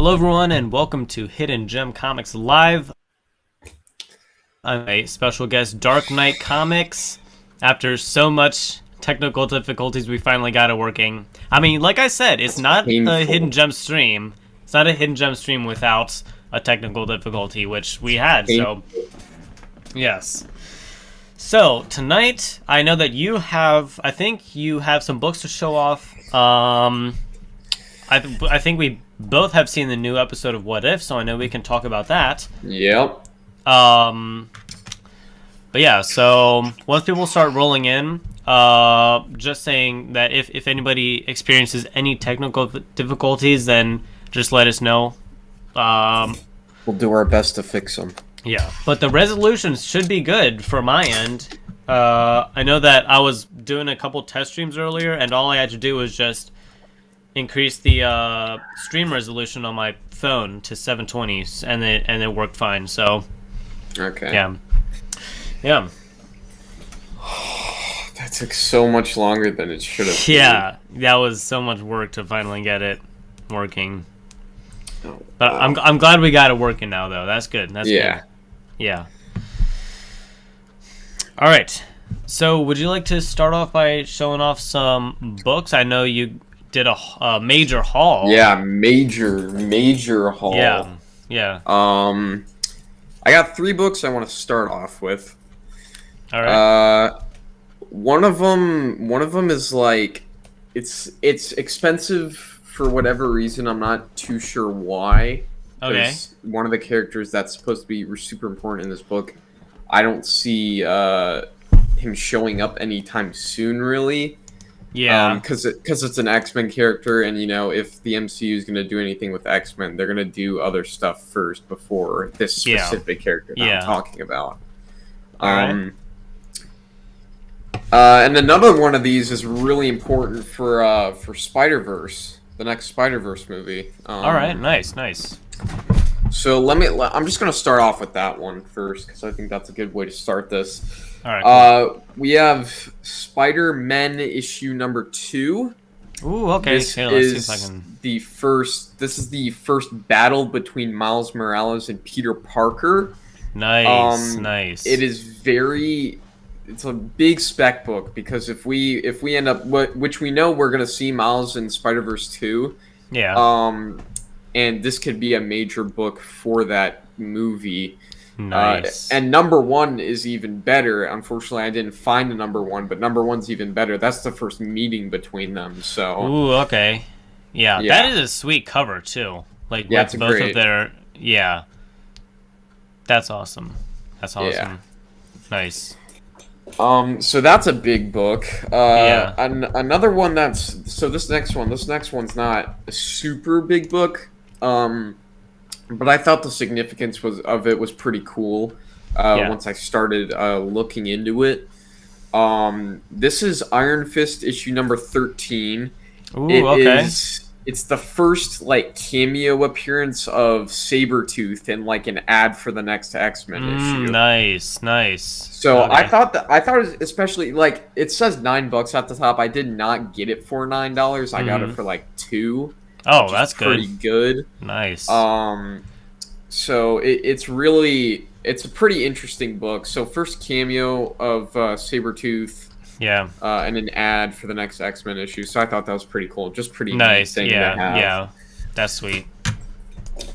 Hello everyone and welcome to Hidden Gem Comics Live. I'm a special guest, Dark Knight Comics. After so much technical difficulties, we finally got it working. I mean, like I said, it's not painful. a Hidden Gem stream. It's not a Hidden Gem stream without a technical difficulty, which we had, so... Yes. So, tonight, I know that you have... I think you have some books to show off. I think we both have seen the new episode of What If, so I know we can talk about that. Yep. But yeah, so once people start rolling in, just saying that if anybody experiences any technical difficulties, then just let us know. We'll do our best to fix them. Yeah, but the resolutions should be good for my end. I know that I was doing a couple test streams earlier, and all I had to do was just increase the stream resolution on my phone to 720, and it worked fine. So, okay. Yeah. That took so much longer than it should have. Yeah, that was so much work to finally get it working. But I'm glad we got it working now, though. That's good. That's good. Yeah. All right. So, would you like to start off by showing off some books? I know you did a major haul. Yeah, major haul. Yeah. I got 3 books I want to start off with. All right. One of them is like it's expensive for whatever reason. I'm not too sure why. Okay. One of the characters that's supposed to be super important in this book, I don't see him showing up anytime soon, really. Yeah. Because it's an X-Men character, and if the MCU is going to do anything with X-Men, they're going to do other stuff first before this specific character that I'm talking about. Right. And another one of these is really important for Spider-Verse, the next Spider-Verse movie. All right, nice. So I'm just going to start off with that one first, because I think that's a good way to start this. All right. Cool. We have Spider-Man issue number 2. Ooh, okay. This Here, let's see is if I can... This is the first battle between Miles Morales and Peter Parker. Nice. It is it's a big spec book, because if we end up, which we know we're gonna see Miles in Spider-Verse 2. Yeah. And this could be a major book for that movie. Nice. And number 1 is even better. Unfortunately, I didn't find the number 1, but number 1's even better. That's the first meeting between them. So. Ooh, okay. Yeah, that is a sweet cover too. Like with both of their. Yeah. That's awesome. Yeah. Nice. So that's a big book. Another one this next one's not a super big book. But I thought the significance of it was pretty cool. Once I started looking into it. This is Iron Fist issue number 13. Ooh, okay. It's the first cameo appearance of Sabretooth in an ad for the next X-Men issue. Nice. So okay. I thought it was especially it says $9 at the top. I did not get it for $9. I got it for $2. Oh, that's good. Pretty good. Nice. So it's a pretty interesting book. So first cameo of Sabretooth. Yeah. And an ad for the next X-Men issue. So I thought that was pretty cool. Just pretty nice thing to have. Yeah. That's sweet.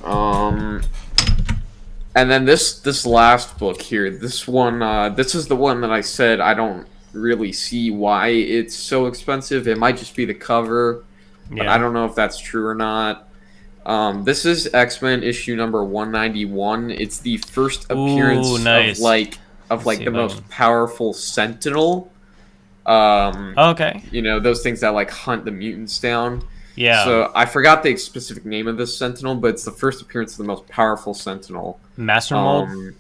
And then this last book here. This one. This is the one that I said I don't really see why it's so expensive. It might just be the cover. But I don't know if that's true or not. This is X-Men issue number 191. It's the first appearance of the most powerful Sentinel. Okay. Those things that hunt the mutants down. Yeah. So I forgot the specific name of this Sentinel, but it's the first appearance of the most powerful Sentinel. Master Mold?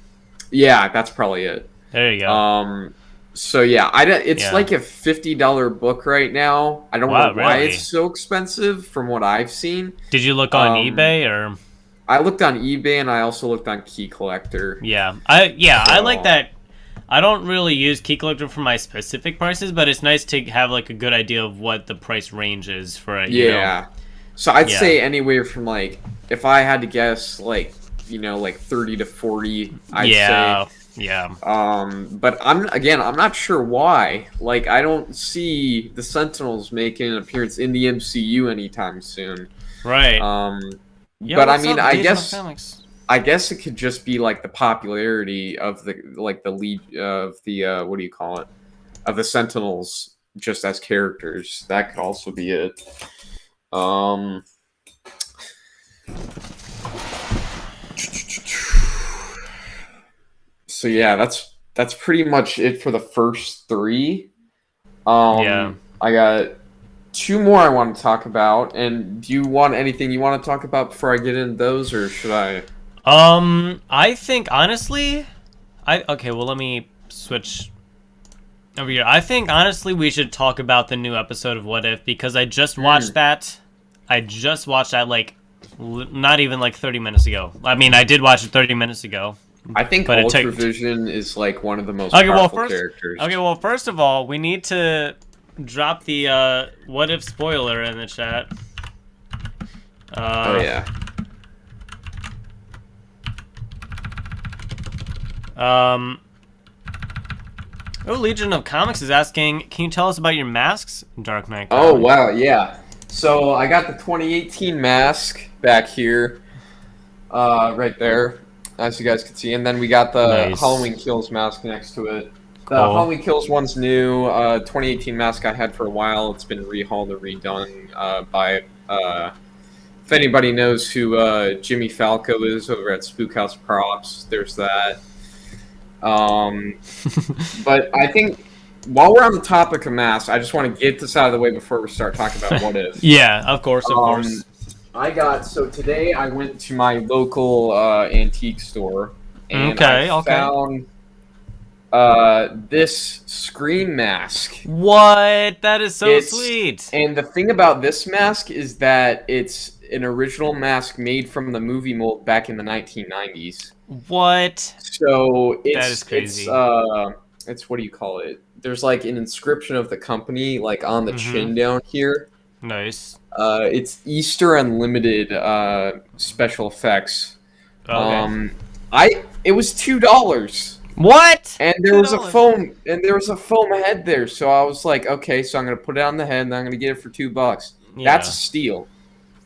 Yeah, that's probably it. There you go. So yeah, it's a $50 book right now. I don't know why it's so expensive from what I've seen. Did you look on eBay or? I looked on eBay and I also looked on Key Collector. Yeah, I like that. I don't really use Key Collector for my specific prices, but it's nice to have a good idea of what the price range is for it. Yeah. So I'd Yeah. say anywhere from like, if I had to guess, like, you know, like 30 to 40, I'd Yeah. say. Yeah. But I'm not sure why. Like, I don't see the Sentinels making an appearance in the MCU anytime soon. Right. Yeah, But I what's mean, up, Legion of Comics? I guess it could just be like the popularity of the lead of the what do you call it, of the Sentinels just as characters. That could also be it. So yeah, that's pretty much it for the first three. Yeah. I got two more I want to talk about. And do you want anything you want to talk about before I get into those, or should I? I think honestly, okay. Well, let me switch over here. I think honestly, we should talk about the new episode of What If because I just watched that. I just watched that like not even like 30 minutes ago. I mean, I did watch it 30 minutes ago. I think But Ultravision is like one of the most powerful characters. Okay, well, first of all, we need to drop the What If spoiler in the chat. Oh yeah. Legion of Comics is asking, can you tell us about your masks, Dark Knight? Oh wow, yeah. So I got the 2018 mask back here, right there, as you guys can see, and then we got the Nice. Halloween Kills mask next to it. The Cool. Halloween Kills one's new. 2018 mask I had for a while. It's been rehauled or redone by. If anybody knows who Jimmy Falco is over at Spookhouse Props, there's that. But I think while we're on the topic of masks, I just want to get this out of the way before we start talking about What If. Yeah, of course, of course. So today I went to my local antique store and I found this Scream mask. What? That is so sweet. And the thing about this mask is that it's an original mask made from the movie mold back in the 1990s. What? So it's, that is crazy. It's what do you call it? There's like an inscription of the company like on the chin down here. Nice. It's Easter Unlimited special effects. Okay. It was $2. What? And there was a foam head there, so I was like, okay, so I'm gonna put it on the head and I'm gonna get it for $2. Yeah. That's a steal.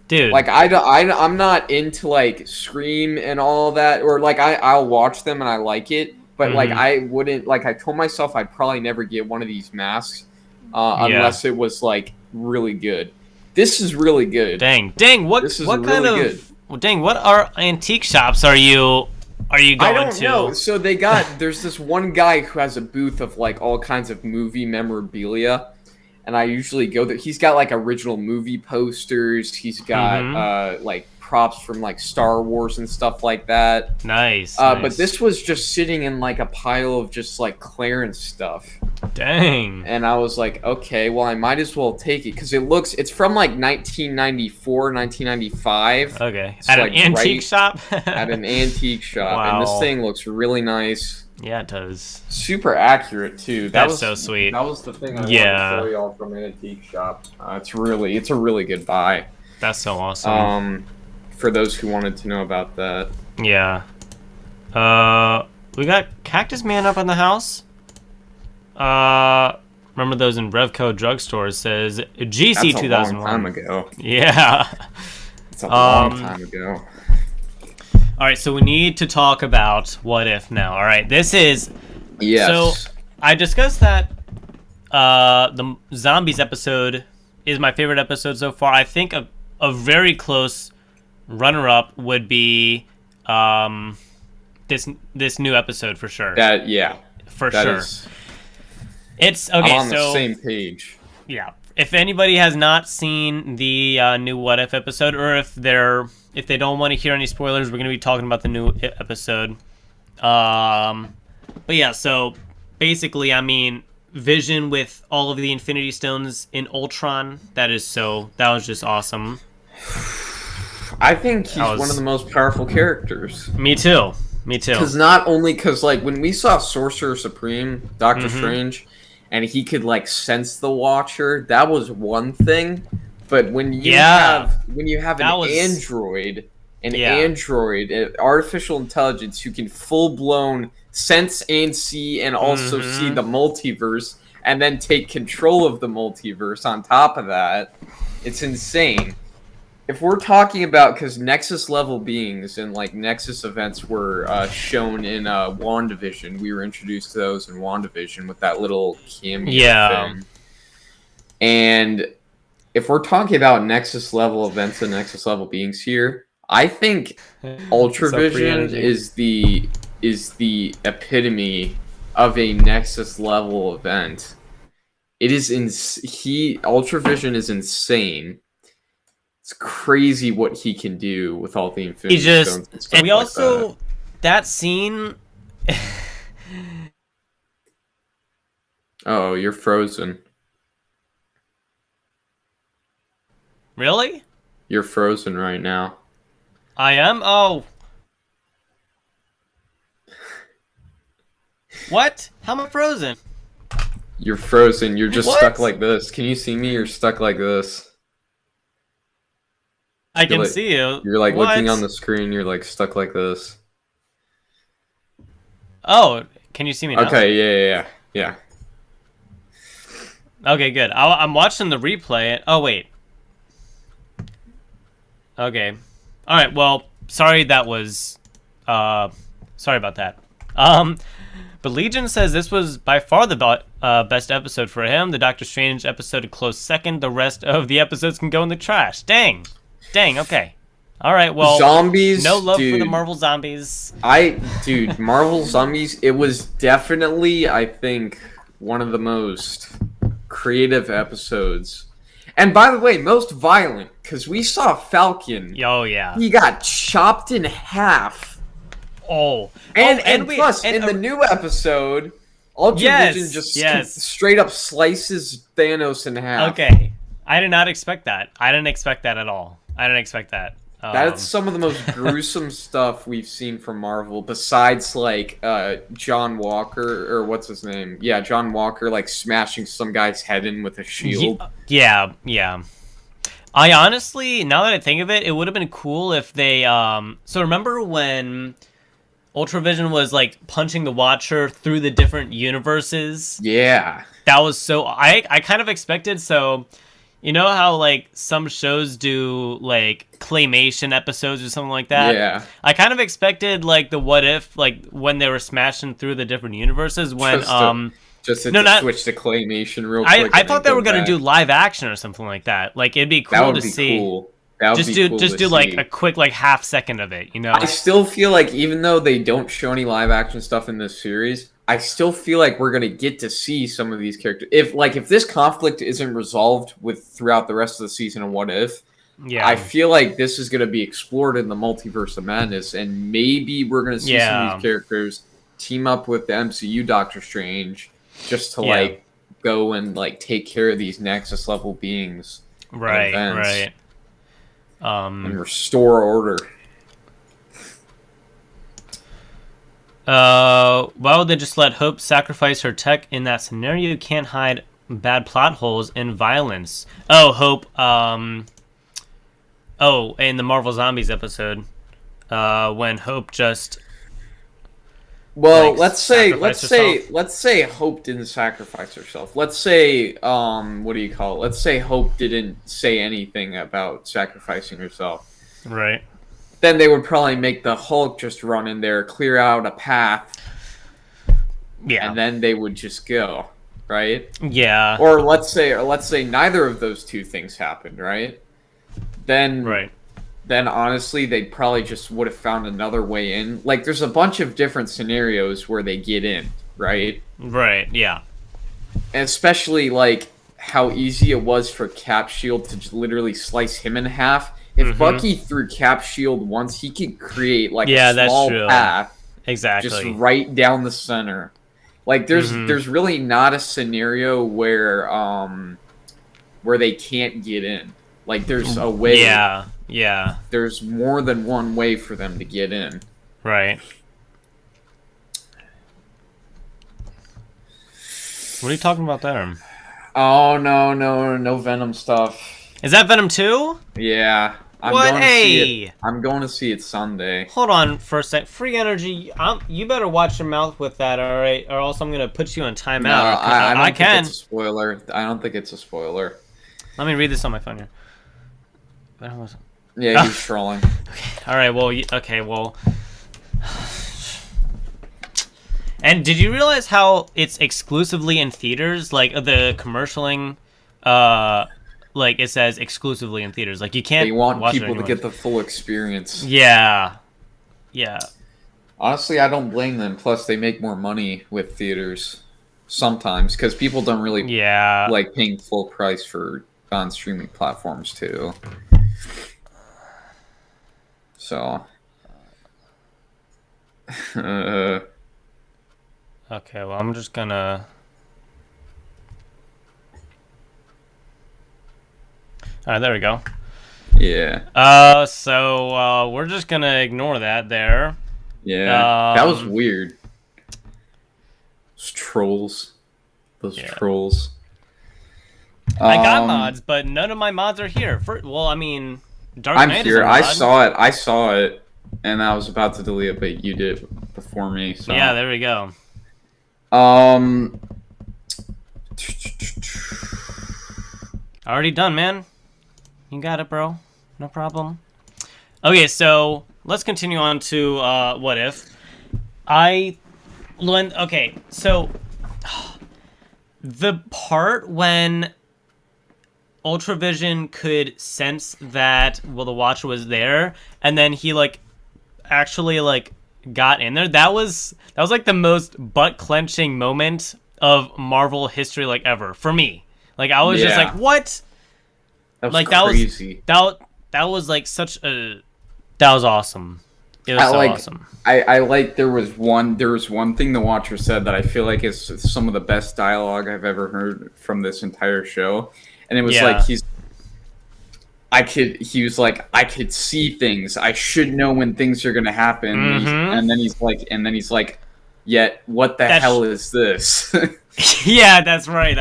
Dude. Like I'm not into like Scream and all that, or like I'll watch them and I like it, but like I wouldn't, like I told myself I'd probably never get one of these masks unless it was like really good. This is really good. Dang, what kind of good. Well, dang, what are antique shops are you going to? I don't know. So there's this one guy who has a booth of like all kinds of movie memorabilia. And I usually go there. He's got like original movie posters. He's got like props from like Star Wars and stuff like that. Nice. But this was just sitting in like a pile of just like clearance stuff. Dang. And I was like, okay, well I might as well take it because it's from like 1994, 1995. Okay. It's At like an antique shop? At an antique shop. Wow. And this thing looks really nice. Yeah, it does. Super accurate too. That's so sweet. That was the thing I wanted to show y'all from an antique shop. It's a really good buy. That's so awesome. For those who wanted to know about that. Yeah. We got Cactus Man up on the house. Remember those in Revco drugstores? Says GC 2001. That's a long time ago. Yeah. It's a long time ago. All right, so we need to talk about What If now. All right, this is... Yes. So, I discussed that the Zombies episode is my favorite episode so far. I think a very close runner-up would be this new episode for sure. For sure. It's okay. I'm on the same page. Yeah. If anybody has not seen the new What If episode, or if they don't want to hear any spoilers, we're going to be talking about the new episode. But yeah, so basically, I mean, Vision with all of the Infinity Stones in Ultron. That was just awesome. I think he's one of the most powerful characters. Me too. Because like when we saw Sorcerer Supreme, Doctor Strange, and he could like sense the Watcher, that was one thing. But when you Yeah. have an That was- android, Yeah. an artificial intelligence who can full blown sense and see, and also see the multiverse, and then take control of the multiverse on top of that, it's insane. If we're talking about, because Nexus level beings and like Nexus events were shown in WandaVision, we were introduced to those in WandaVision with that little cameo thing. And if we're talking about Nexus level events and Nexus level beings here, I think Ultravision is the epitome of a Nexus level event. It is Ultravision is insane. It's crazy what he can do with all the Infinity Stones and stuff we like also that scene. Oh, you're frozen. Really? You're frozen right now. I am? Oh. What? How am I frozen? You're frozen. You're just What? stuck like this. Can you see me? You're stuck like this. I can see you. You're like What? looking on the screen. You're like stuck like this. Oh, can you see me now? Okay, yeah. Okay, good. I'm watching the replay. Oh, wait. Okay. All right. Well, sorry that was. Sorry about that. But Legion says this was by far the best episode for him. The Doctor Strange episode a close second. The rest of the episodes can go in the trash. Dang. Okay. All right. Well, zombies. No love dude, for the Marvel zombies. Marvel zombies. It was definitely, I think, one of the most creative episodes. And by the way, most violent, because we saw Falcon. Oh yeah. He got chopped in half. Oh. And plus, in the new episode, Ultravision just straight up slices Thanos in half. Okay. I did not expect that. I didn't expect that at all. I didn't expect that. That's some of the most gruesome stuff we've seen from Marvel, besides like John Walker, or what's his name? Yeah, John Walker, like smashing some guy's head in with a shield. Yeah. I honestly, now that I think of it, it would have been cool if they so remember when Ultravision was like punching the Watcher through the different universes? Yeah. That was so I kind of expected, so you know how like some shows do like claymation episodes or something like that? Yeah. I kind of expected like the what if, like when they were smashing through the different universes when just to switch to claymation real quick. I thought they were gonna do live action or something like that. Like it'd be cool to see. Cool. That would be cool just to do like see. a quick like half second of it, you know? I still feel like even though they don't show any live action stuff in this series, I still feel like we're gonna get to see some of these characters. If this conflict isn't resolved throughout the rest of the season of What If, yeah, I feel like this is gonna be explored in the Multiverse of Madness, and maybe we're gonna see some of these characters team up with the MCU Doctor Strange just to like go and like take care of these Nexus level beings, right, and restore order. Why would they just let Hope sacrifice her tech in that scenario? You can't hide bad plot holes in violence. Oh, Hope, in the Marvel Zombies episode, when Hope just... Well, like, let's say Hope didn't sacrifice herself. Let's say, what do you call it? Let's say Hope didn't say anything about sacrificing herself. Right. Then they would probably make the Hulk just run in there, clear out a path. Yeah. And then they would just go, right? Yeah. Or let's say neither of those two things happened, right? Then honestly, they probably just would have found another way in. Like, there's a bunch of different scenarios where they get in, right? Right, yeah. And especially, like, how easy it was for Cap Shield to literally slice him in half. If Bucky threw Cap Shield once, he could create, like, a small path. Exactly. Just right down the center. Like, there's really not a scenario where they can't get in. Like, there's a way. Yeah. There's more than one way for them to get in. Right. What are you talking about there? Oh, no Venom stuff. Is that Venom 2? Yeah. I'm going to see it Sunday. Hold on for a sec. Free energy. You better watch your mouth with that, all right? Or else I'm gonna put you on timeout. No, I don't think it's a spoiler. I don't think it's a spoiler. Let me read this on my phone here. Yeah, he's trolling. Okay. All right. Well. Okay. Well. And did you realize how it's exclusively in theaters? Like the commercialing, like it says exclusively in theaters. Like you can't. They want watch people to get the full experience. Yeah. Yeah. Honestly, I don't blame them. Plus, they make more money with theaters sometimes because people don't really like paying full price for on streaming platforms too. So. Okay, well, I'm just gonna... Alright, there we go. Yeah. So we're just gonna ignore that there. Yeah. That was weird. Those trolls. Those trolls. I got mods, but none of my mods are here. Well, I mean... Dark I'm Knight here. is a mod. I saw it, and I was about to delete it, but you did it before me, so... Yeah, there we go. Already done, man. You got it, bro. No problem. Okay, so let's continue on to What If. Okay, so the part when Ultravision could sense that the Watcher was there, and then he actually got in there. That was like the most butt clenching moment of Marvel history ever for me. I was just like, what? That was crazy. That was such a... That was awesome. It was awesome. I like there was one thing the Watcher said that I feel like is some of the best dialogue I've ever heard from this entire show. And it was he was like, I could see things. I should know when things are gonna happen. Mm-hmm. And then he's like, yet what the hell is this? Yeah, that's right.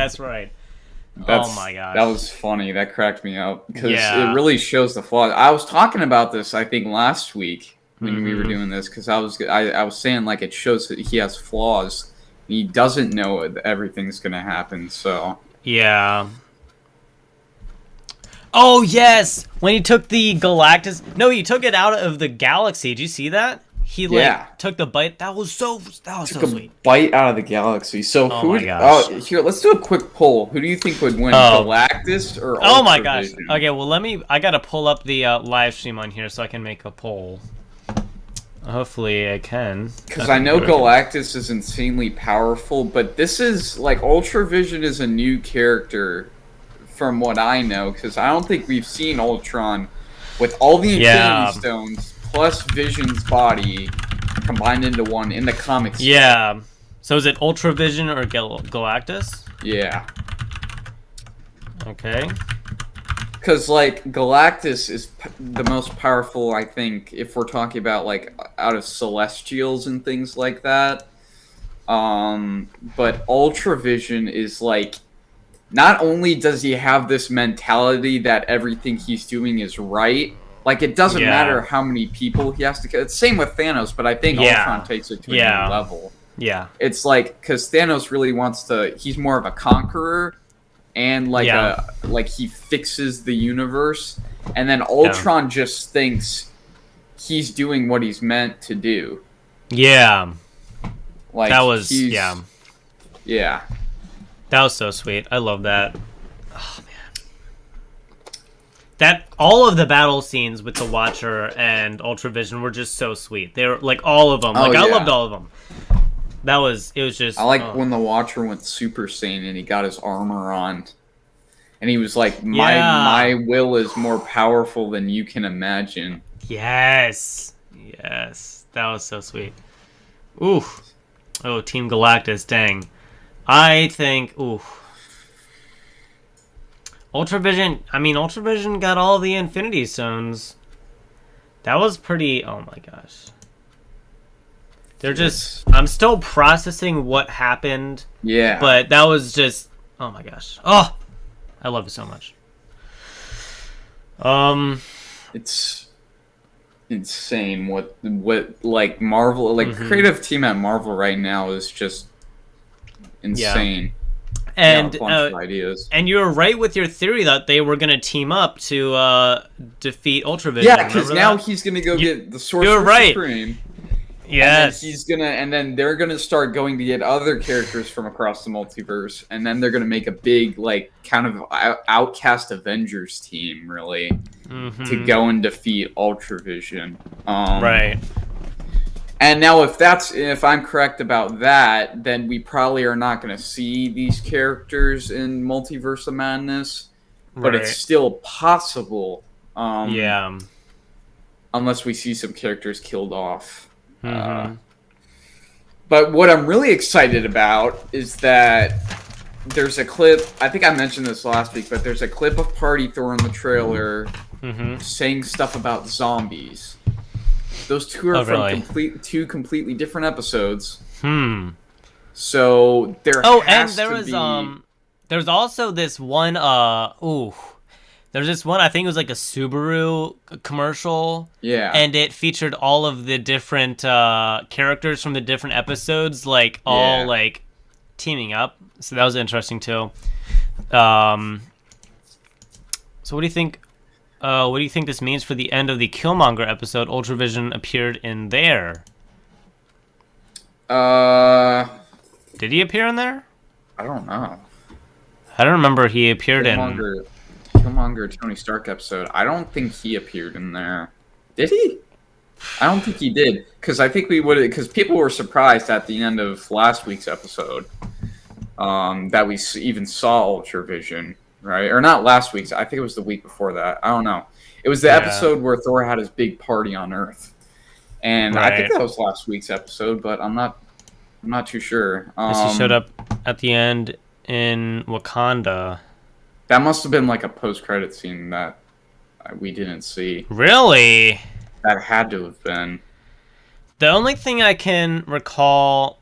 Oh my gosh. That was funny. That cracked me up because it really shows the flaws. I was talking about this, I think, last week when we were doing this because I was saying it shows that he has flaws. He doesn't know everything's gonna happen. So yeah. Oh yes, when he took the Galactus. No, he took it out of the galaxy. Did you see that? He took the bite. That was so sweet. Bite out of the galaxy. So here, let's do a quick poll. Who do you think would win, Galactus or Ultravision? Oh my gosh. Okay, well I gotta pull up the live stream on here so I can make a poll. Hopefully I can. Because I know Galactus is insanely powerful, but this is Ultravision is a new character from what I know, because I don't think we've seen Ultron with all the Infinity Stones plus Vision's body combined into one in the comics. Yeah. So is it Ultravision or Galactus? Yeah. Okay. Because Galactus is the most powerful, I think, if we're talking about out of Celestials and things like that. But Ultravision is not only does he have this mentality that everything he's doing is right, it doesn't matter how many people he has to kill. It's same with Thanos, but I think Ultron takes it to a new level. Yeah. It's because Thanos really wants to... He's more of a conqueror, and he fixes the universe, and then Ultron just thinks he's doing what he's meant to do. Yeah. That was... Yeah. That was so sweet. I love that. Oh man. All of the battle scenes with the Watcher and Ultravision were just so sweet. They were all of them. I loved all of them. It was just... I when the Watcher went Super Saiyan and he got his armor on. And he was like, my will is more powerful than you can imagine. Yes. Yes. That was so sweet. Oof. Oh, Team Galactus, dang. I think, Ultravision got all the Infinity Stones. That was pretty, oh my gosh. I'm still processing what happened. Yeah. But that was just, oh my gosh. Oh, I love it so much. It's insane what like Marvel, like creative team at Marvel right now is just insane. And a bunch of ideas. And you were right with your theory that they were gonna team up to defeat Ultravision. Yeah, because now he's gonna go get the Sorcerer Supreme. Yes. And then they're gonna start going to get other characters from across the multiverse, and then they're gonna make a big, like, kind of outcast Avengers team, really, to go and defeat Ultravision. Right. And now, if I'm correct about that, then we probably are not gonna see these characters in Multiverse of Madness, but it's still possible. Yeah. Unless we see some characters killed off. But what I'm really excited about is that there's a clip, I think I mentioned this last week, but there's a clip of Party Thor in the trailer saying stuff about zombies. Those two are from two completely different episodes. So there has to be... there's also this one, there's this one, I think it was like a Subaru commercial. Yeah. And it featured all of the different characters from the different episodes, like, all, like, teaming up. So that was interesting, too. So what do you think... what do you think this means for the end of the Killmonger episode? Ultravision appeared in there. Did he appear in there? I don't know. I don't remember he appeared Killmonger Tony Stark episode. I don't think he appeared in there. Did he? I don't think he did. Because I think because people were surprised at the end of last week's episode that we even saw Ultravision, right? Or not last week's. I think it was the week before that. I don't know. It was the episode where Thor had his big party on Earth. And I think that was last week's episode, but I'm not too sure. He showed up at the end in Wakanda. That must have been like a post-credit scene that we didn't see. Really? That had to have been. The only thing I can recall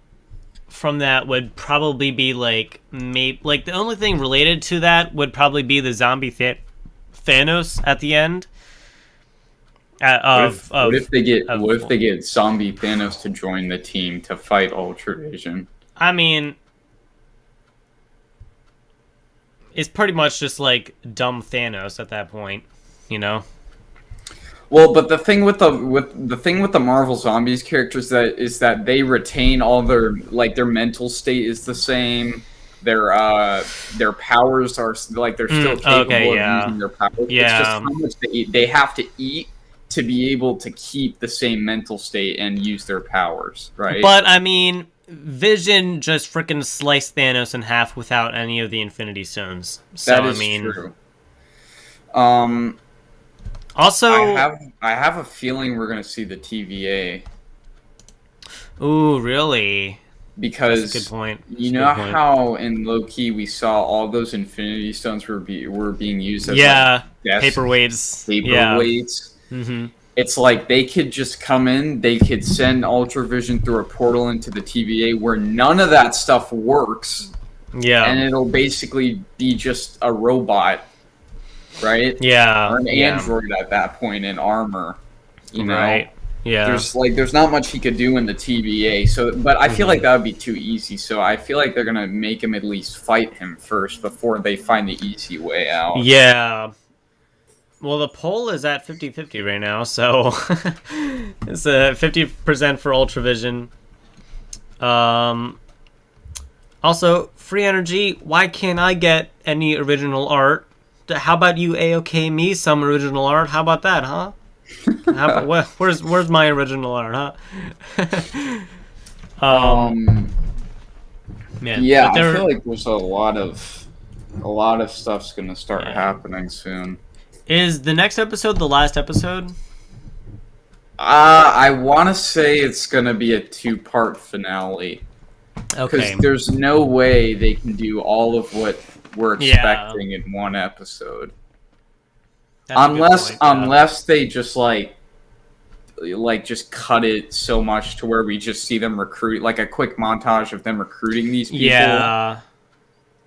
from that would probably be like the only thing related to that would probably be the zombie Thanos at the end. What if they get zombie Thanos to join the team to fight Ultravision? I mean, it's pretty much just like dumb Thanos at that point, you know. Well, but the thing with the Marvel Zombies characters is that they retain all their mental state is the same. Their powers are like they're still capable of using their powers. Yeah. It's just how much they eat. They have to eat to be able to keep the same mental state and use their powers, right? But I mean, Vision just freaking sliced Thanos in half without any of the Infinity Stones. So that is true. Also, I have a feeling we're gonna see the TVA. Ooh, really? Because that's a good point. You know how in Loki we saw all those Infinity Stones were being used as paperweights. Mm-hmm. It's like they could just come in, they could send Ultravision through a portal into the TVA where none of that stuff works. Yeah. And it'll basically be just a robot, right? Yeah. Or an android at that point in armor. You know? Right. Yeah. There's not much he could do in the TVA. But I feel like that would be too easy. So I feel like they're gonna make him at least fight him first before they find the easy way out. Yeah. Well, the poll is at 50-50 right now, so it's 50% for Ultravision. Also, free energy. Why can't I get any original art? How about you AOK me some original art? How about that, huh? Where's my original art, huh? Man, yeah, I feel like there's a lot of stuff's gonna start happening soon. Is the next episode the last episode? I want to say it's going to be a 2-part finale. Okay. Because there's no way they can do all of what we're expecting in one episode. Unless they just just cut it so much to where we just see them recruit, like a quick montage of them recruiting these people. Yeah.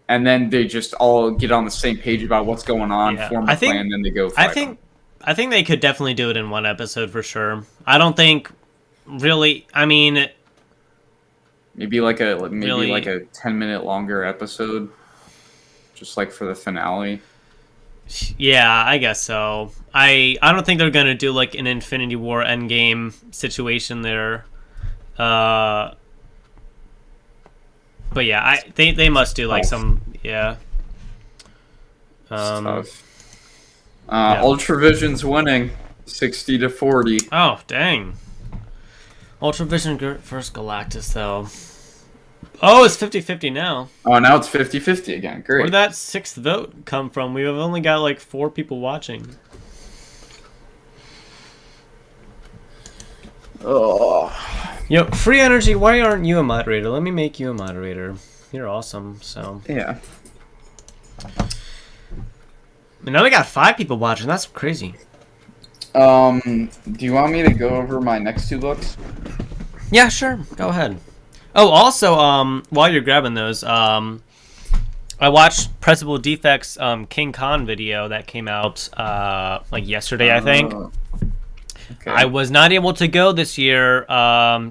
and then they just all get on the same page about what's going on, Yeah. form a plan, and then they go fight them. I think they could definitely do it in one episode for sure. I don't think really. I mean, maybe like a Really? 10-minute longer episode, just like for the finale. yeah, I guess so. I don't think they're gonna do like an Infinity War Endgame situation there. But yeah, they must do like some yeah. Stuff. Yeah. Ultravision's winning, 60-40. Oh dang. Ultravision versus Galactus though. Oh, it's 50-50 now. Oh, now it's 50-50 again. Great. Where did that 6th vote come from? We've only got like 4 people watching. Oh. Yo, Free Energy, why aren't you a moderator? Let me make you a moderator. You're awesome, so. Yeah. And now we got 5 people watching. That's crazy. Do you want me to go over my next 2 books? Yeah, sure. Go ahead. Oh, also, while you're grabbing those, I watched Pressable Defects King Khan video that came out like yesterday, I think. Okay. I was not able to go this year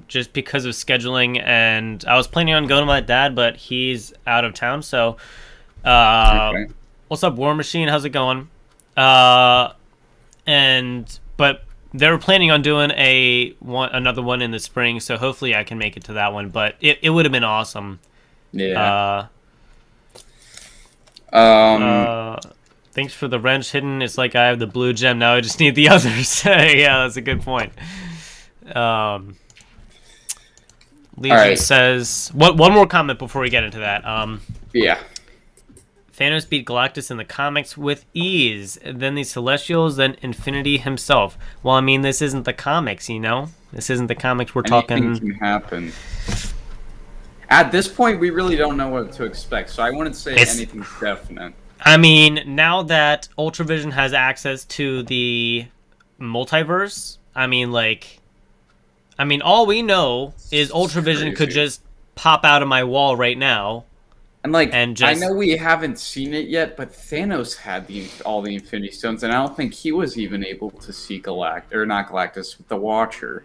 just because of scheduling, and I was planning on going with my dad, but he's out of town. So, Okay. what's up, War Machine? How's it going? But they were planning on doing another one in the spring, so hopefully I can make it to that one. But it would have been awesome. Yeah. Thanks for the wrench hidden. It's like I have the blue gem now. I just need the others. Yeah, that's a good point. Legion right. says one more comment before we get into that. Yeah. Thanos beat Galactus in the comics with ease. Then the Celestials, then Infinity himself. Well, I mean, this isn't the comics, you know? This isn't the comics. We're talking. Anything can happen. At this point, we really don't know what to expect, so I wouldn't say anything's definite. I mean, now that Ultravision has access to the multiverse, all we know is Ultravision could just pop out of my wall right now. And I know we haven't seen it yet, but Thanos had all the Infinity Stones, and I don't think he was even able to see not Galactus, the Watcher.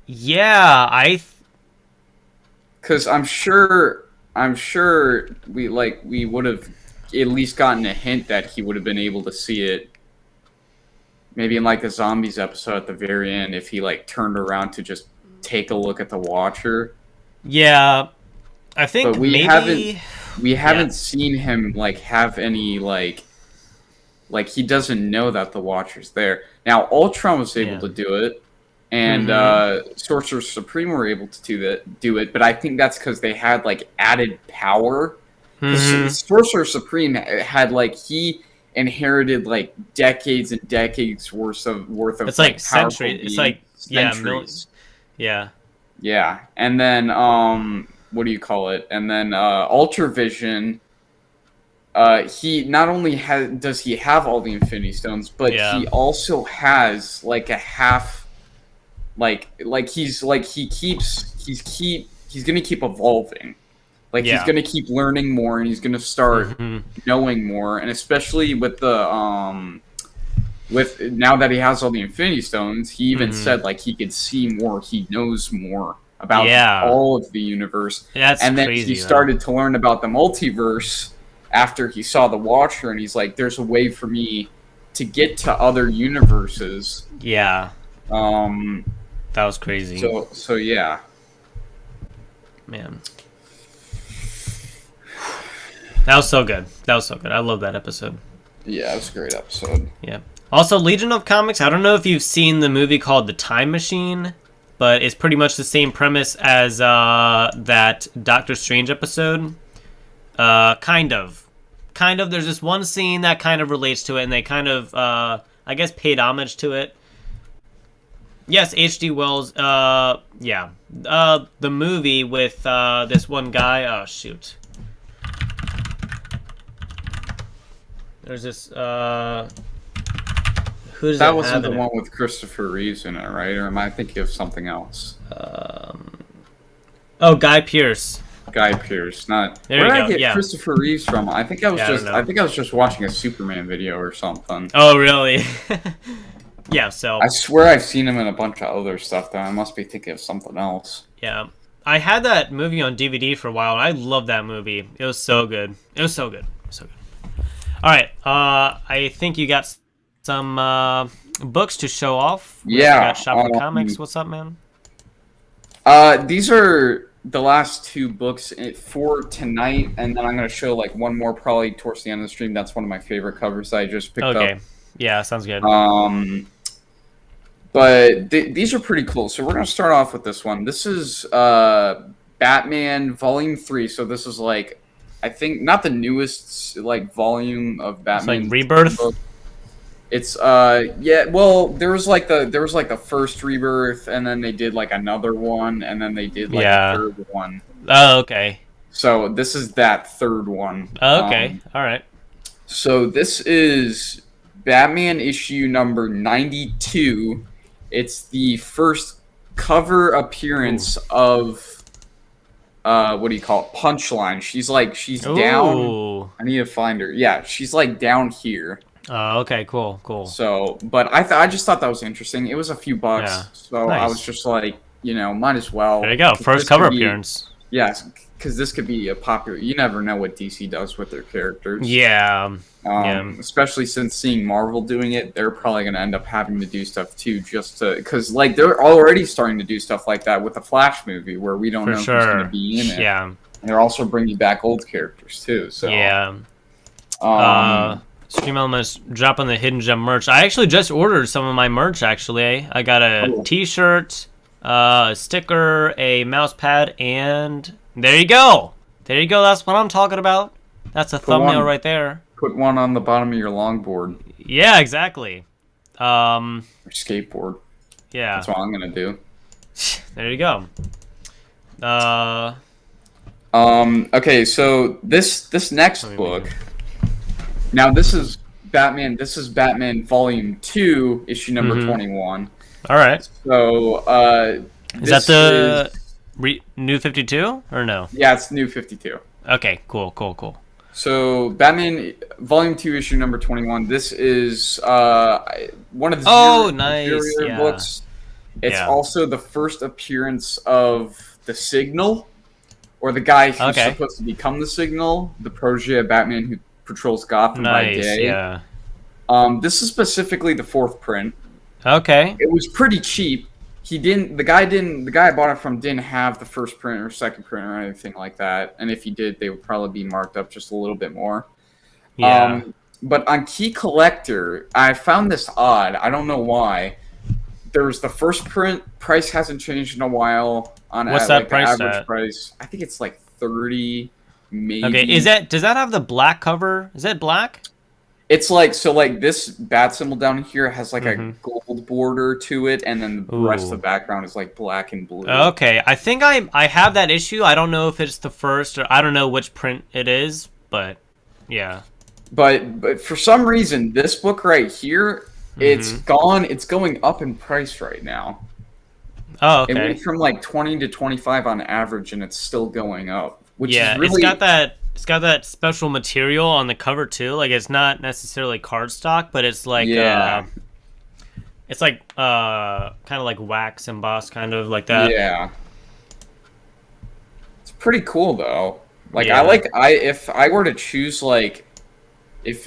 Yeah, because I'm sure we would have at least gotten a hint that he would have been able to see it. Maybe in like the Zombies episode at the very end, if he like turned around to just take a look at the Watcher. Yeah, I think but we maybe haven't seen him like have any like he doesn't know that the Watcher's there. Now Ultron was able to do it, and Sorcerer Supreme were able to do it, but I think that's because they had like added power. Sorcerer Supreme had he inherited like decades and decades worth of it's like centuries. It's like centuries. Yeah. And then what do you call it? And then Ultravision. He not only does he have all the Infinity Stones, but he also has like a half. He's gonna keep evolving. He's gonna keep learning more, and he's gonna start knowing more, and especially with the with now that he has all the Infinity Stones, he even said he could see more, he knows more about all of the universe. Then he started to learn about the multiverse after he saw the Watcher, and he's like, "There's a way for me to get to other universes." Yeah. That was crazy. So yeah. Man. That was so good. I love that episode. Yeah, it was a great episode. Yeah. Also, Legion of Comics, I don't know if you've seen the movie called The Time Machine, but it's pretty much the same premise as that Doctor Strange episode. Kind of. There's this one scene that kind of relates to it, and they kind of, I guess, paid homage to it. Yes, H.G. Wells, yeah. The movie with this one guy, oh, shoot. There's this, who's that wasn't the one with Christopher Reeves in it, right? Or am I thinking of something else? Oh, Guy Pearce. Guy Pearce, not. There Where you did go, I get yeah. Christopher Reeves from? I think I was Yeah, I just. don't know. I think I was just watching a Superman video or something. Oh, really? Yeah, so... I swear I've seen him in a bunch of other stuff, though. I must be thinking of something else. Yeah. I had that movie on DVD for a while, and I loved that movie. It was so good. It was so good. So good. All right. I think you got some books to show off. Yeah. You got Shop for Comics. What's up, man? These are the last 2 books for tonight, and then I'm going to show like one more probably towards the end of the stream. That's one of my favorite covers I just picked up. Okay. Yeah, sounds good. But these are pretty cool. So we're going to start off with this one. This is Batman Volume 3. So this is like, I think, not the newest like volume of Batman. It's like Rebirth? Book. It's yeah, well, there was like the first Rebirth, and then they did like another one, and then they did like a third one. Oh, okay. So this is that third one. Oh, okay. All right. So this is Batman issue number 92. It's the first cover appearance of what do you call it? Punchline. She's down. I need to find her. Yeah, she's like down here. Oh, okay, cool. So, but I just thought that was interesting. It was a few bucks, so nice. I was just like, might as well. There you go, first cover appearance. Yes, because this could be a popular. You never know what DC does with their characters. Yeah. Especially since seeing Marvel doing it, they're probably going to end up having to do stuff too, just to because like they're already starting to do stuff like that with the Flash movie, where we don't know who's going to be in it. Yeah. And they're also bringing back old characters too. So yeah. Stream Elements dropping the Hidden Gem merch. I actually just ordered some of my merch. Actually, I got a T-shirt, a sticker, a mouse pad, and there you go. There you go. That's what I'm talking about. That's a thumbnail right there. Put one on the bottom of your longboard. Yeah, exactly. Or skateboard. Yeah. That's what I'm gonna do. There you go. Okay, so this next book. Now this is Batman. This is Batman Volume 2, issue number 21. All right. So is that the New 52 or no? Yeah, it's New 52. Okay, cool. So Batman Volume 2, issue number 21. This is one of the Zero books. It's also the first appearance of the Signal, or the guy who's supposed to become the Signal, the protege of Batman who patrols Gotham by day. Yeah. This is specifically the 4th print. Okay. It was pretty cheap. The guy I bought it from didn't have the first print or second print or anything like that. And if he did, they would probably be marked up just a little bit more. Yeah. But on Key Collector, I found this odd. I don't know why. There's the first print. Price hasn't changed in a while. What's that price average at? price? I think it's like 30, maybe. Okay. Does that have the black cover? Is it black? It's like this bat symbol down here has like a gold border to it, and then the rest of the background is like black and blue. Okay, I think I have that issue. I don't know if it's the first, or I don't know which print it is, but yeah. But for some reason, this book right here, it's going up in price right now. Oh, okay. It went from like 20 to 25 on average, and it's still going up. Which is really... It's got that special material on the cover too. Like it's not necessarily cardstock, but it's like it's like kind of like wax embossed, kind of like that. Yeah. It's pretty cool though. Like if I were to choose like if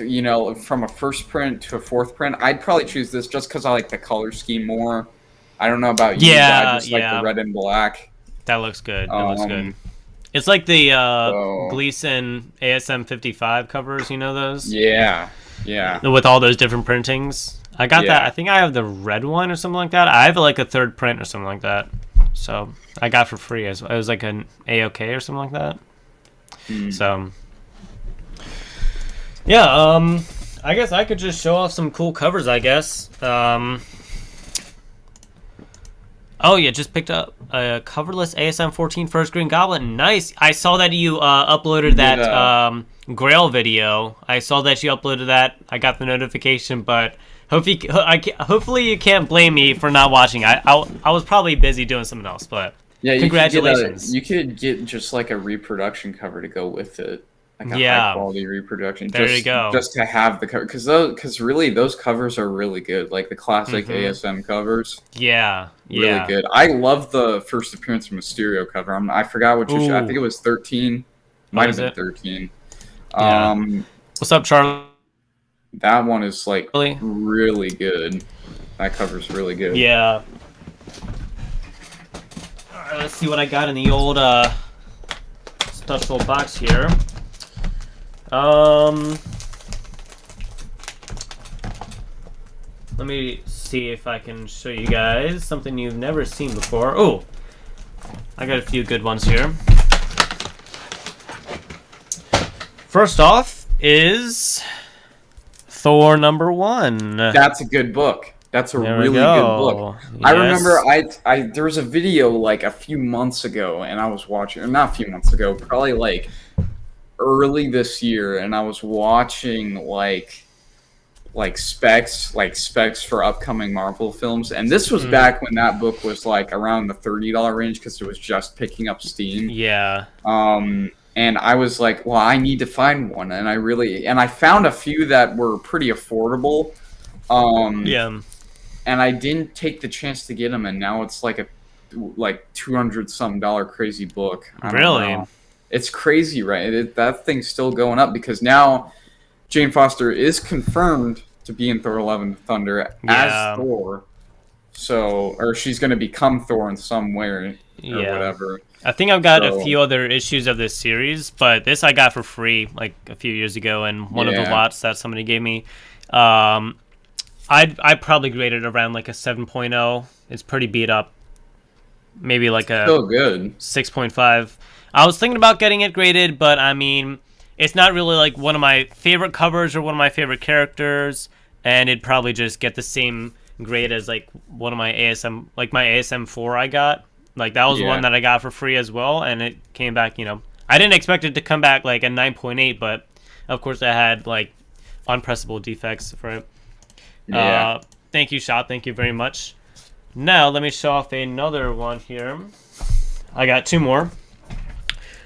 from a first print to a 4th print, I'd probably choose this just because I like the color scheme more. I don't know about you, but I just like the red and black. That looks good. That looks good. It's like the Gleason ASM 55 covers, you know those? Yeah. With all those different printings. I got that. I think I have the red one or something like that. I have like a 3rd print or something like that. So I got for free. It was like an AOK or something like that. So yeah, I guess I could just show off some cool covers, I guess. Oh, yeah, just picked up a coverless ASM 14 First Green Goblin. Nice. I saw that you uploaded that Grail video. I saw that you uploaded that. I got the notification, but hopefully you can't blame me for not watching. I was probably busy doing something else, but Yeah, congratulations. You could get just like a reproduction cover to go with it. Like a high quality reproduction. There you go. Just to have the cover, because really those covers are really good. Like the classic ASM covers. Yeah, really good. I love the first appearance of Mysterio cover. I forgot which issue. I think it was 13. Might have been 13. Yeah. What's up, Charlie? That one is like really good. That cover's really good. Yeah. All right, let's see what I got in the old special box here. Let me see if I can show you guys something you've never seen before. Oh, I got a few good ones here. First off is Thor #1. That's a good book. That's a really good book. Yes. I remember there was a video like a few months ago, and I was watching, or not a few months ago, probably like early this year, and I was watching like specs for upcoming Marvel films, and this was back when that book was like around the $30 range because it was just picking up steam. Yeah. And I was like, well, I need to find one, and I found a few that were pretty affordable. Yeah. And I didn't take the chance to get them, and now it's like a $200-something crazy book. Really? It's crazy, right? That thing's still going up because now Jane Foster is confirmed to be in Thor: Love and Thunder as Thor. So, or she's going to become Thor in some way or whatever. I think I've got a few other issues of this series, but this I got for free like a few years ago, and one of the lots that somebody gave me. I probably graded around like a 7.0. It's pretty beat up. Maybe like a still good 6.5. I was thinking about getting it graded, but I mean, it's not really like one of my favorite covers or one of my favorite characters, and it'd probably just get the same grade as like one of my ASM, like my ASM 4 I got. Like that was one that I got for free as well, and it came back, you know, I didn't expect it to come back like a 9.8, but of course I had like unpressable defects for it. Thank you, Shop. Thank you very much. Now let me show off another one here. I got two more.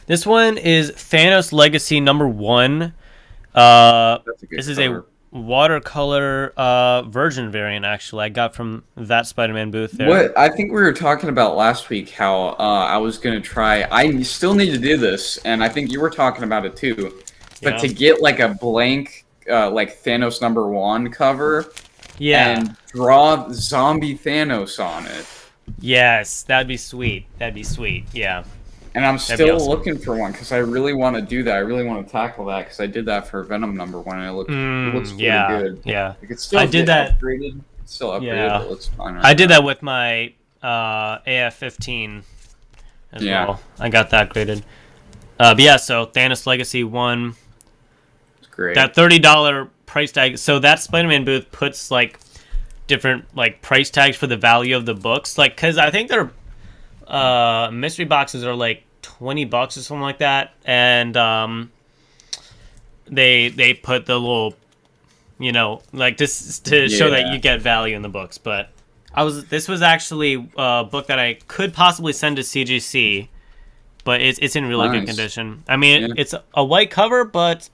This one is Thanos Legacy #1. This is a watercolor version variant, actually. I got from that Spider-Man booth there. What I think we were talking about last week, how I was going to try. I still need to do this, and I think you were talking about it too. But to get like a blank, like Thanos #1 cover, and draw zombie Thanos on it. Yes, that'd be sweet. That'd be sweet. Yeah. And I'm still looking for one because I really want to do that. I really want to tackle that because I did that for Venom #1 and it looks pretty good. Yeah. Like it's still upgraded. It's still upgraded, but it looks fine. Right I did that with my AF-15 as well. I got that graded. But yeah, so Thanos Legacy 1. It's great. That $30 price tag. So that Spider-Man booth puts like different like price tags for the value of the books. Like, because I think their mystery boxes are like $20 or something like that, and they put the little, you know, like this to show that you get value in the books. But this was actually a book that I could possibly send to CGC, but it's in really good condition. I mean, it's a white cover, but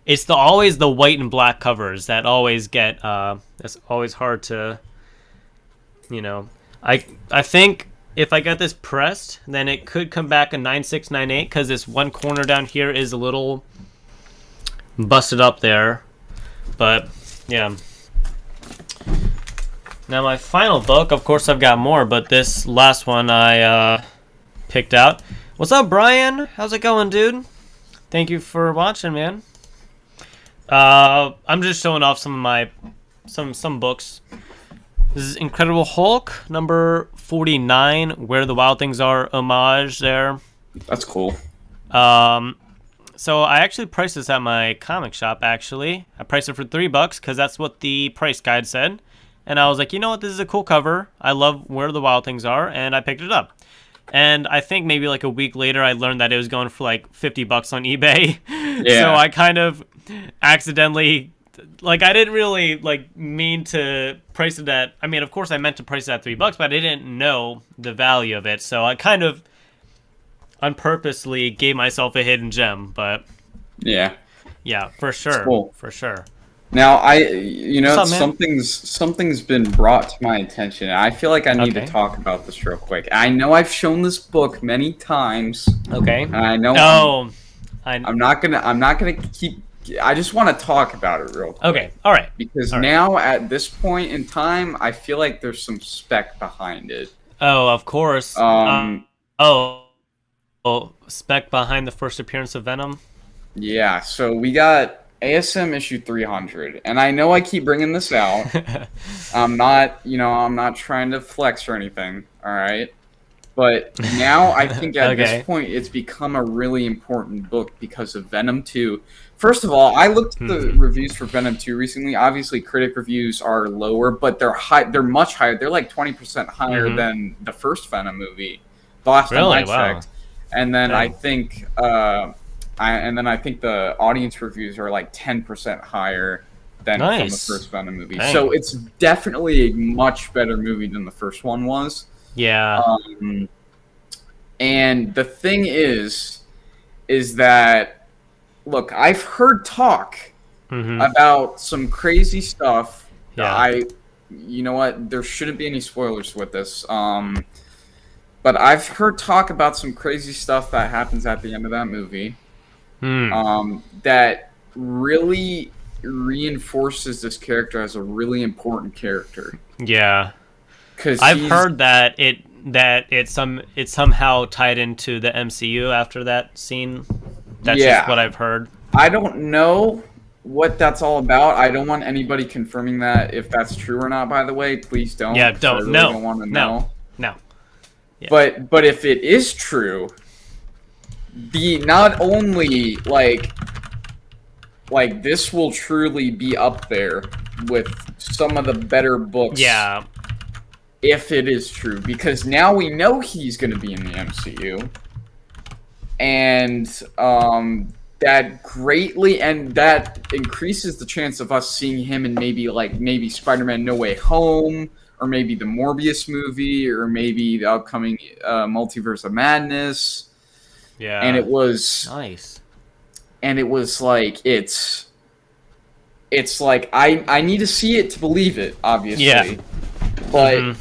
it's always the white and black covers that always get that's always hard to, you know. I think if I got this pressed, then it could come back a 9698 because this one corner down here is a little busted up there. But yeah. Now my final book, of course I've got more, but this last one I picked out. What's up, Brian? How's it going, dude? Thank you for watching, man. I'm just showing off some of my some books. This is Incredible Hulk #49, Where the Wild Things Are homage there. That's cool. So I actually priced this at my comic shop, actually. I priced it for $3 because that's what the price guide said. And I was like, you know what, this is a cool cover. I love Where the Wild Things Are, and I picked it up. And I think maybe like a week later, I learned that it was going for like $50 on eBay. Yeah. So I kind of accidentally like I didn't really like mean to price it at. I mean, of course, I meant to price it at $3, but I didn't know the value of it, so I kind of unpurposely gave myself a hidden gem. But yeah, for sure, cool. For sure. Now something's been brought to my attention. I feel like I need to talk about this real quick. I know I've shown this book many times. Okay. And I know. Oh, I'm not gonna keep. I just want to talk about it real quick. Okay. All right. Because now at this point in time, I feel like there's some spec behind it. Oh, of course. Spec behind the first appearance of Venom. Yeah. So we got ASM issue 300, and I know I keep bringing this out. I'm not trying to flex or anything. All right. But now I think at this point it's become a really important book because of Venom 2. First of all, I looked at the reviews for Venom 2 recently. Obviously, critic reviews are lower, but they're high. They're much higher. They're like 20% higher than the first Venom movie. The last time I checked. And then I think the audience reviews are like 10% higher than from the first Venom movie. Dang. So it's definitely a much better movie than the first one was. Yeah. And the thing is that, look, I've heard talk about some crazy stuff. Yeah. You know what? There shouldn't be any spoilers with this. But I've heard talk about some crazy stuff that happens at the end of that movie. That really reinforces this character as a really important character. Yeah. Because I've heard that it's somehow tied into the MCU after that scene. That's just what I've heard. I don't know what that's all about. I don't want anybody confirming that if that's true or not. By the way, please don't. Yeah, don't. Really no. Don't want to know. No. Yeah. But if it is true, not only like this will truly be up there with some of the better books. Yeah. If it is true, because now we know he's going to be in the MCU, and that increases the chance of us seeing him in maybe Spider-Man No Way Home, or maybe the Morbius movie, or maybe the upcoming Multiverse of Madness. Yeah, and it was nice, and it was like it's like I need to see it to believe it, obviously. Yeah. But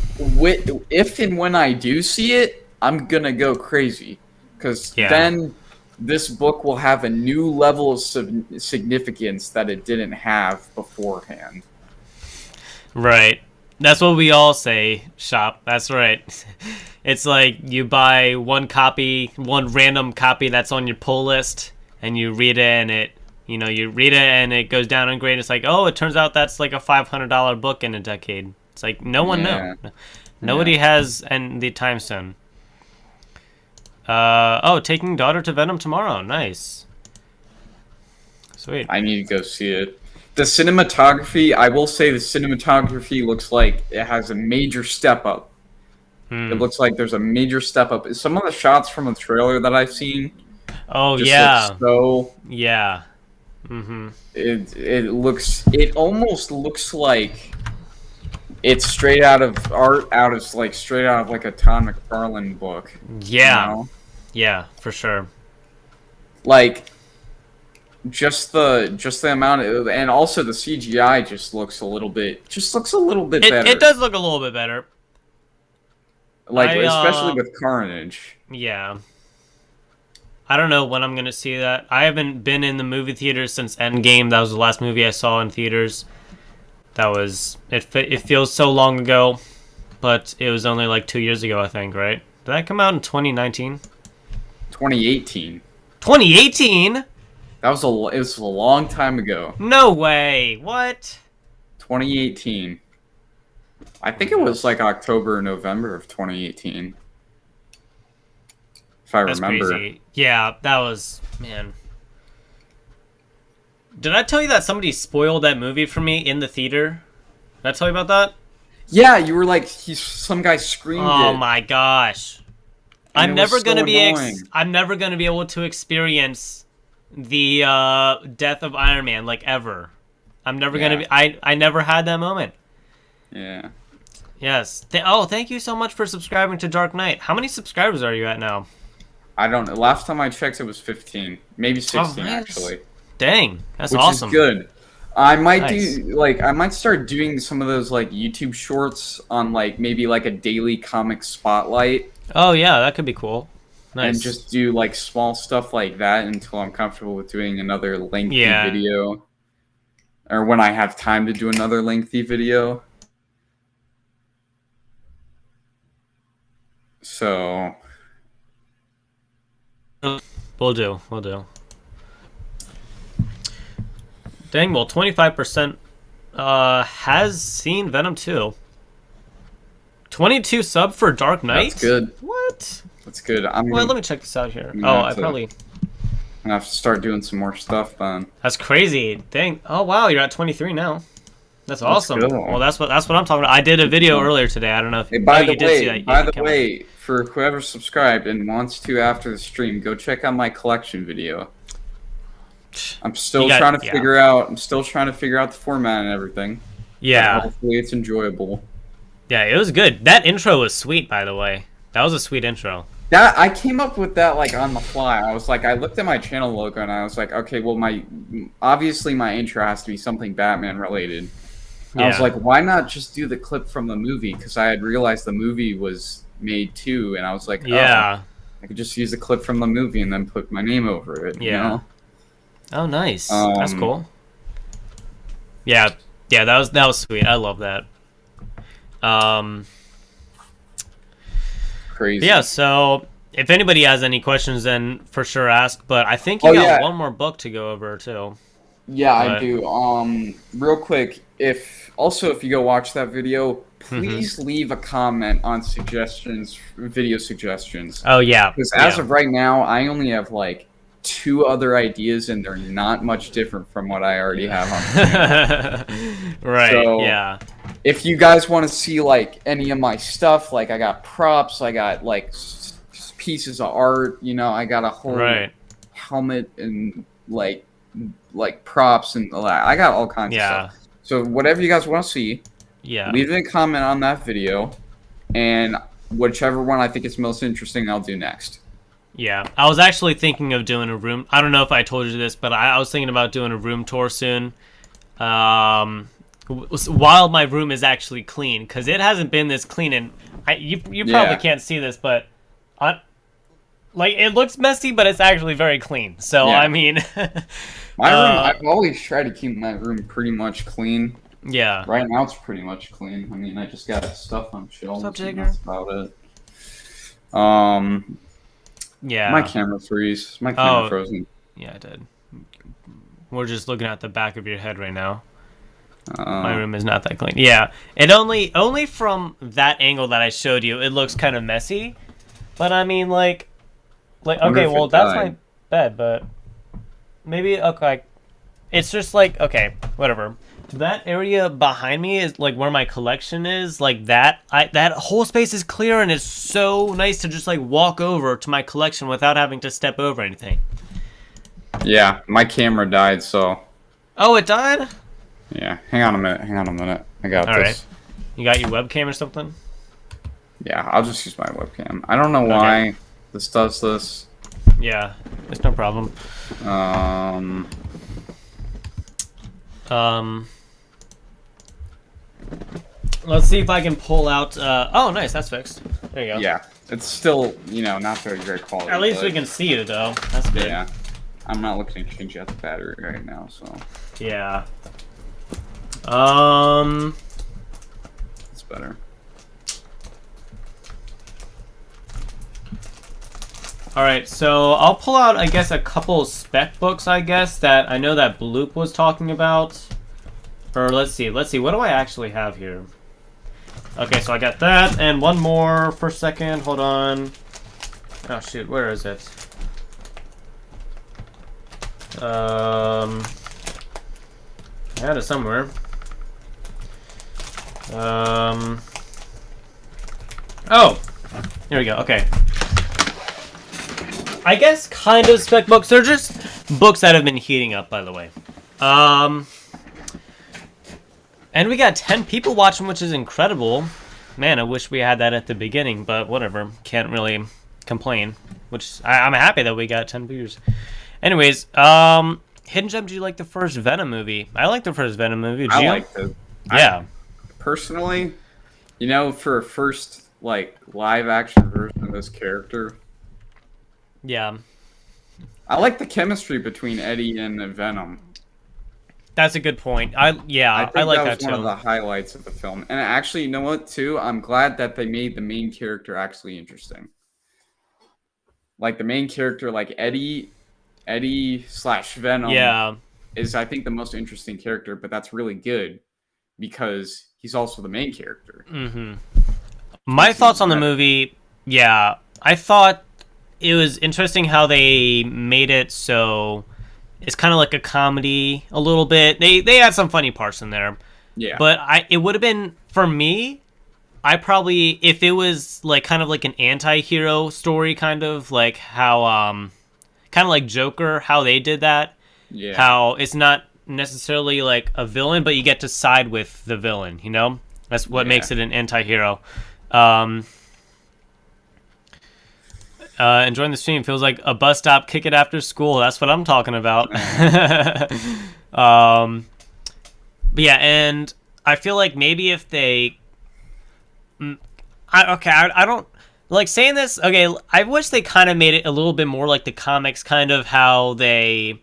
if and when I do see it, I'm gonna go crazy, because then this book will have a new level of significance that it didn't have beforehand. Right. That's what we all say, Shop. That's right. It's like you buy one random copy that's on your pull list, and you read it, and it goes down in grade. It's like, oh, it turns out that's like a $500 book in a decade. It's like no one knows. Nobody has the time soon. Taking daughter to Venom tomorrow. Nice. Sweet. I need to go see it. The cinematography, I will say the cinematography looks like it has a major step up. It looks like there's a major step up. Some of the shots from the trailer that I've seen. Oh, yeah. So yeah. It almost looks like it's straight out of like a Todd McFarlane book. Yeah. You know? Yeah, for sure. Like just the amount of, and also the CGI just looks a little bit better. It does look a little bit better. Especially with Carnage. Yeah. I don't know when I'm going to see that. I haven't been in the movie theaters since Endgame. That was the last movie I saw in theaters. It feels so long ago, but it was only like 2 years ago, I think, right? Did that come out in 2019? 2018. 2018? It was a long time ago. No way. What? 2018. I think it was like October or November of 2018. If I remember. Crazy. Yeah, that was, man. Did I tell you that somebody spoiled that movie for me in the theater? Did I tell you about that? Yeah, you were like, some guy screamed it. Oh my gosh. I'm never gonna be able to experience the death of Iron Man, like, ever. I'm never gonna be. I never had that moment. Yeah. Yes. Thank you so much for subscribing to Dark Knight. How many subscribers are you at now? I don't know. Last time I checked, it was 15, maybe 16 nice. actually. Dang, that's which awesome. Is good. I might Nice. I might start doing some of those like YouTube shorts on like maybe like a daily comic spotlight. Oh yeah, that could be cool. Nice. And just do like small stuff like that until I'm comfortable with doing another lengthy video. Or when I have time to do another lengthy video. So We'll do. Dang, well 25% has seen Venom 2. 22 sub for Dark Knight? that's good. What? That's good. Wait, let me check this out here. I'm I'm gonna have to start doing some more stuff then. That's crazy. Dang. Oh wow, you're at 23 now. That's awesome. Cool. Well, that's what I'm talking about. I did a video earlier today. I don't know if Hey, by you did see that. by the way, for whoever subscribed and wants to after the stream, go check out my collection video. I'm still trying to figure out the format and everything. Yeah. Hopefully it's enjoyable. Yeah, it was good. That intro was sweet, by the way. That was a sweet intro. That I came up with that like on the fly. I was like, I looked at my channel logo and I was like, okay, well obviously my intro has to be something Batman related. Yeah. I was like, why not just do the clip from the movie? Because I had realized the movie was made too, and I was like, I could just use a clip from the movie and then put my name over it. Yeah. You know? Oh, nice. That's cool. Yeah, that was sweet. I love that. Crazy. Yeah. So if anybody has any questions, then for sure ask. But I think you got one more book to go over too. Yeah, I do. Real quick, if you go watch that video, please leave a comment on video suggestions. Oh yeah. Because as of right now, I only have like 2 other ideas, and they're not much different from what I already have on the channel. Right. So, yeah. If you guys want to see like any of my stuff, like I got props, I got like pieces of art, I got a whole helmet and like props and I got all kinds of stuff. So whatever you guys want to see, leave a comment on that video, and whichever one I think is most interesting, I'll do next. Yeah, I was actually thinking of doing a room. I don't know if I told you this, but I was thinking about doing a room tour soon. While my room is actually clean, because it hasn't been this clean, and you probably can't see this, but it looks messy, but it's actually very clean. So I mean, my room. I've always tried to keep my room pretty much clean. Yeah. Right now it's pretty much clean. I mean, I just got stuff on shelves. What's up, Jigger? That's about it. Yeah. My camera freeze. My camera frozen. Yeah, I did. We're just looking at the back of your head right now. My room is not that clean. Yeah, it only from that angle that I showed you, it looks kind of messy. But I mean, like okay, well that's my bed, but maybe it's just like okay, whatever. That area behind me is like where my collection is, like that. That whole space is clear, and it's so nice to just like walk over to my collection without having to step over anything. Yeah, my camera died, so. Oh, it died? Yeah, hang on a minute. I got this. Alright. You got your webcam or something? Yeah, I'll just use my webcam. I don't know why this does this. Yeah, it's no problem. Let's see if I can pull out, oh, nice, that's fixed. There you go. Yeah, it's still, not very great quality. At least we can see you, though. That's good. Yeah. I'm not looking to change out the battery right now, so. Yeah. It's better. Alright, so I'll pull out, I guess, a couple spec books, I guess, that I know that Bloop was talking about. Or let's see, what do I actually have here? Okay, so I got that, and one more for a second, hold on. Oh shoot, where is it? I had it somewhere. Oh! Here we go, okay. I guess kind of spec books. They're just books that have been heating up, by the way. And we got 10 people watching, which is incredible. Man, I wish we had that at the beginning, but whatever. Can't really complain. Which, I'm happy that we got 10 viewers. Anyways, Hidden Gem, do you like the first Venom movie? I like the first Venom movie. I liked it. Yeah. Personally, you know, for a first, like, live-action version of this character... Yeah. I like the chemistry between Eddie and Venom. That's a good point. I like that too. That was one of the highlights of the film. And actually, you know what, too? I'm glad that they made the main character actually interesting. Like, the main character, like Eddie/Venom is, I think, the most interesting character, but that's really good because he's also the main character. Mm-hmm. My thoughts on the movie, I thought it was interesting how they made it so it's kind of like a comedy a little bit. They had some funny parts in there. Yeah. But it would have been, for me, I probably, if it was like kind of like an anti-hero story, kind of like how, kind of like Joker, how they did that. Yeah. How it's not necessarily like a villain, but you get to side with the villain, you know? That's what makes it an anti-hero. Enjoying the stream feels like a bus stop, kick it after school. That's what I'm talking about. But yeah, and I feel like maybe if they... I don't... Like, saying this... Okay, I wish they kind of made it a little bit more like the comics, kind of how they...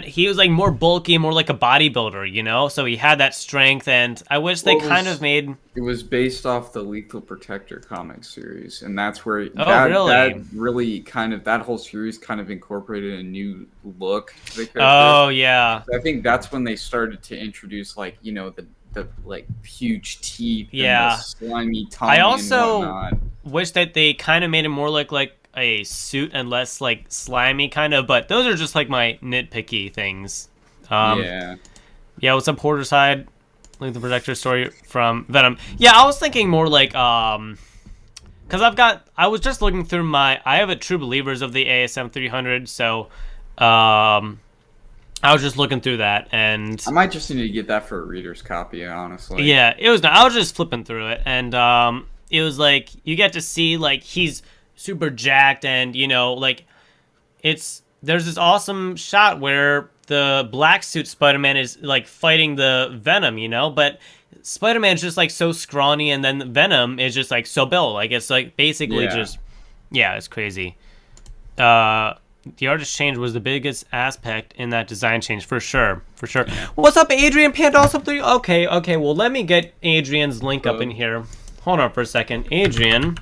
He was like more bulky, more like a bodybuilder, you know? So he had that strength, and I wish they kind of made... It was based off the Lethal Protector comic series, and that's where really? That really kind of, that whole series kind of incorporated a new look to the character. Oh, yeah. I think that's when they started to introduce, like, you know, the like huge teeth and the slimy tongue. I also and whatnot. wish that they kind of made it more like a suit and less like slimy kind of, but those are just like my nitpicky things. Yeah, what's up, Porter Side? Like the Protector story from Venom. Yeah, I was thinking more like because I was just looking through I have a True Believers of the ASM 300, so I was just looking through that, and I might just need to get that for a reader's copy, honestly. Yeah, it was. I was just flipping through it, and it was like you get to see like he's super jacked, and you know, like there's this awesome shot where the black suit Spider-Man is like fighting the Venom, you know, but Spider-Man's just like so scrawny, and then Venom is just like so built. Like it's like basically just it's crazy. The artist change was the biggest aspect in that design change, for sure. What's up, Adrian Panda? Something? Okay. Well, let me get Adrian's link up in here. Hold on for a second, Adrian.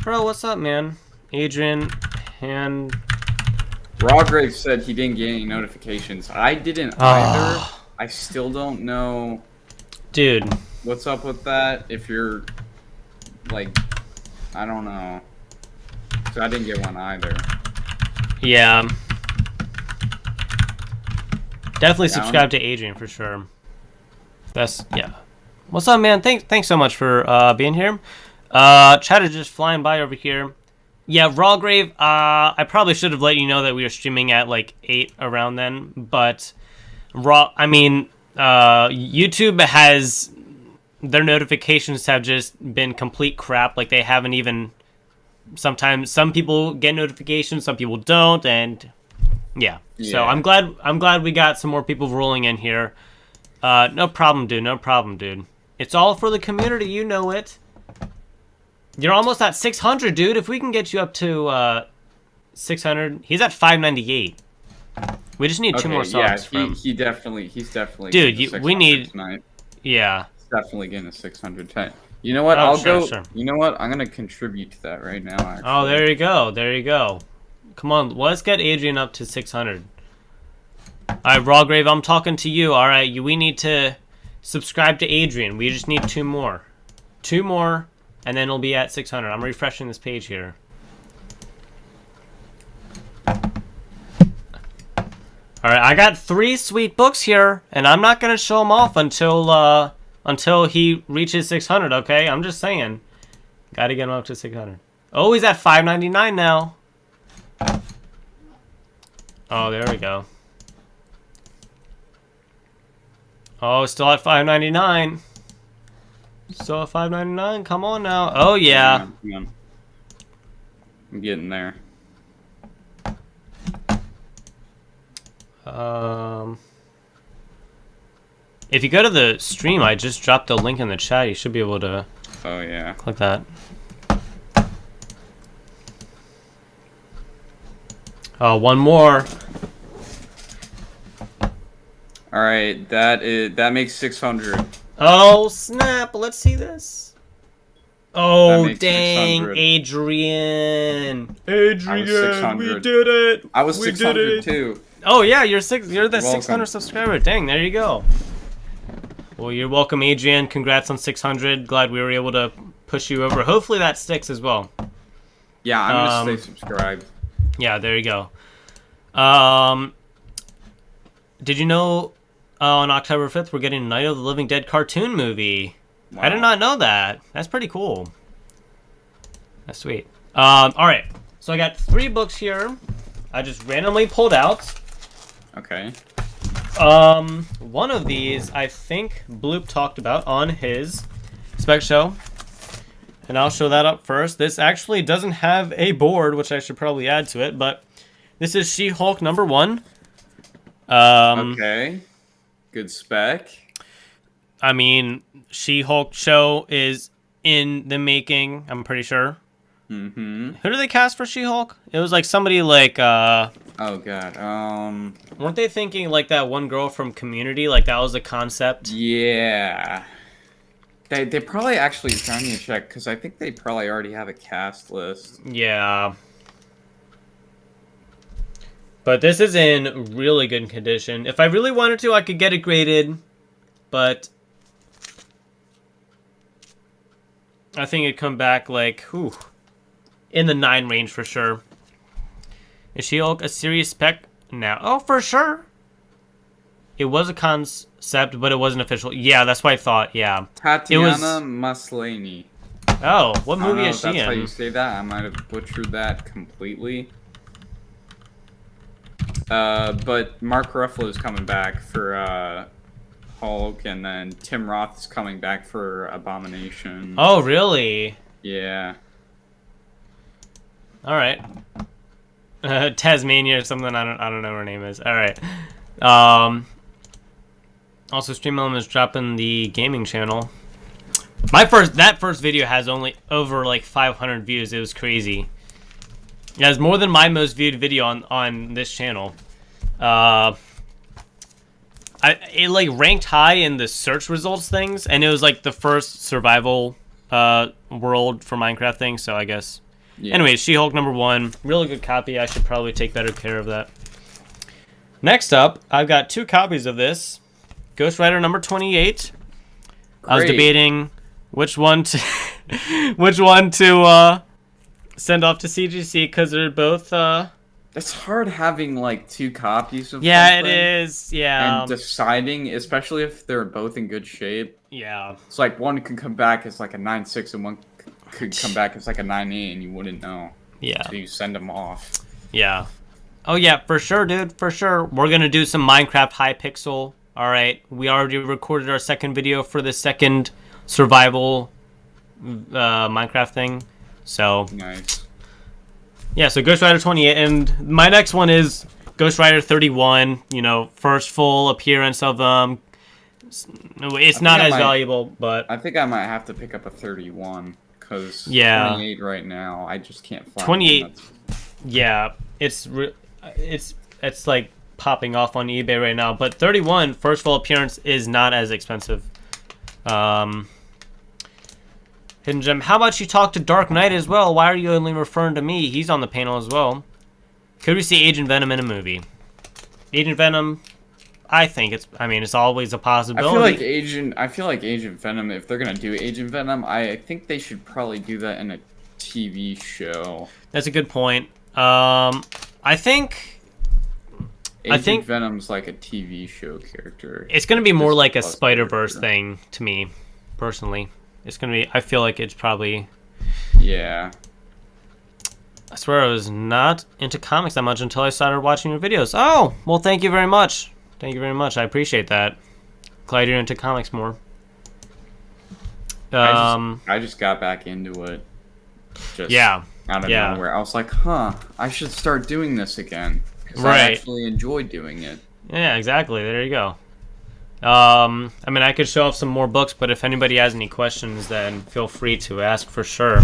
Bro, what's up, man? Adrian and Rawgrave said he didn't get any notifications. I didn't either. I still don't know, dude. What's up with that? If you're like, I don't know. So I didn't get one either. Yeah. Definitely subscribe to Adrian for sure. What's up, man? Thanks so much for being here. Chat is just flying by over here. Yeah, Rawgrave, I probably should have let you know that we were streaming at like 8 around then, but YouTube has, their notifications have just been complete crap. Like they haven't even, sometimes some people get notifications, some people don't, and so I'm glad we got some more people rolling in here. No problem, dude. It's all for the community, you know it. You're almost at 600, dude. If we can get you up to 600, he's at 598. We just need 2 more songs. He's definitely. Dude, we need. Tonight. Yeah. He's definitely getting a 610. You know what? Sure. You know what? I'm gonna contribute to that right now. Actually. Oh, there you go. Come on, let's get Adrian up to 600. All right, Rawgrave, I'm talking to you. All right, we need to subscribe to Adrian. We just need 2 more. 2 more, and then we'll be at 600. I'm refreshing this page here. All right, I got 3 sweet books here, and I'm not gonna show them off until he reaches 600. Okay, I'm just saying. Got to get him up to 600. Oh, he's at 599 now. Oh, there we go. Oh, still at $5.99. Still at $5.99. Come on now. Oh yeah. Yeah. I'm getting there. If you go to the stream, I just dropped a link in the chat. You should be able to. Oh yeah. Click that. One more. All right, that makes 600. Oh snap! Let's see this. Oh dang, 600. Adrian! We did it! I was 600 too. Oh yeah, you're the 600 subscriber. Dang, there you go. Well, you're welcome, Adrian. Congrats on 600. Glad we were able to push you over. Hopefully that sticks as well. Yeah, I'm gonna stay subscribed. Yeah, there you go. Did you know on October 5th we're getting a Night of the Living Dead cartoon movie? Wow. I did not know that. That's pretty cool. That's sweet. All right. So I got 3 books here. I just randomly pulled out. Okay. One of these I think Bloop talked about on his spec show. And I'll show that up first. This actually doesn't have a board, which I should probably add to it, but this is She-Hulk #1. Okay. Good spec. I mean, She-Hulk show is in the making, I'm pretty sure. Mm-hmm. Who did they cast for She-Hulk? It was like somebody like, oh god, weren't they thinking like that one girl from Community? Like that was a concept? Yeah. They probably actually trying to check, because I think they probably already have a cast list. Yeah. But this is in really good condition. If I really wanted to, I could get it graded, but I think it'd come back like, whew, in the 9 range for sure. Is She-Hulk a serious spec now? Oh, for sure. It was a concept, but it wasn't official. Yeah, that's what I thought, yeah. Tatiana Maslany. Oh, what movie is she in? That's how you say that. I might have butchered that completely. But Mark Ruffalo's coming back for Hulk, and then Tim Roth is coming back for Abomination. Oh, really? Yeah. All right. Tasmania or something. I don't know what her name is. All right. Also, Stream Elements dropping the gaming channel. That first video has only over like 500 views. It was crazy. It has more than my most viewed video on this channel. It like ranked high in the search results things, and it was like the first survival world for Minecraft thing. So I guess. Yeah. Anyways, She-Hulk #1, really good copy. I should probably take better care of that. Next up, I've got 2 copies of this. Ghost Rider #28. Great. I was debating which one to send off to CGC because they're both. It's hard having like 2 copies of. Yeah, something it is. Yeah, and deciding, especially if they're both in good shape. Yeah, it's like one can come back as like a 9.6 and one could come back as like a 9.8, and you wouldn't know. Yeah, so you send them off. Yeah. Oh yeah, for sure, dude. For sure, we're gonna do some Minecraft Hypixel. All right, we already recorded our second video for the second survival Minecraft thing. So nice. Yeah, so Ghost Rider 28, and my next one is Ghost Rider 31. You know, first full appearance of them. It's not as valuable, but I think I might have to pick up a 31 because 28 right now I just can't find 28. Yeah, it's like popping off on eBay right now, but 31 first full appearance is not as expensive. Hidden Gem, how about you talk to Dark Knight as well? Why are you only referring to me? He's on the panel as well. Could we see Agent Venom in a movie? Agent Venom, I think it's always a possibility. I feel like Agent Venom, if they're gonna do Agent Venom, I think they should probably do that in a TV show. That's a good point. I think Venom's like a TV show character. It's gonna be more like a Spider-Verse thing to me, personally. It's gonna be. I feel like it's probably. Yeah. I swear I was not into comics that much until I started watching your videos. Oh, well, thank you very much. Thank you very much. I appreciate that. Glad you're into comics more. I just got back into it. Just out of nowhere. I was like, I should start doing this again. Because I actually enjoy doing it. Yeah, exactly. There you go. I mean, I could show off some more books, but if anybody has any questions, then feel free to ask for sure.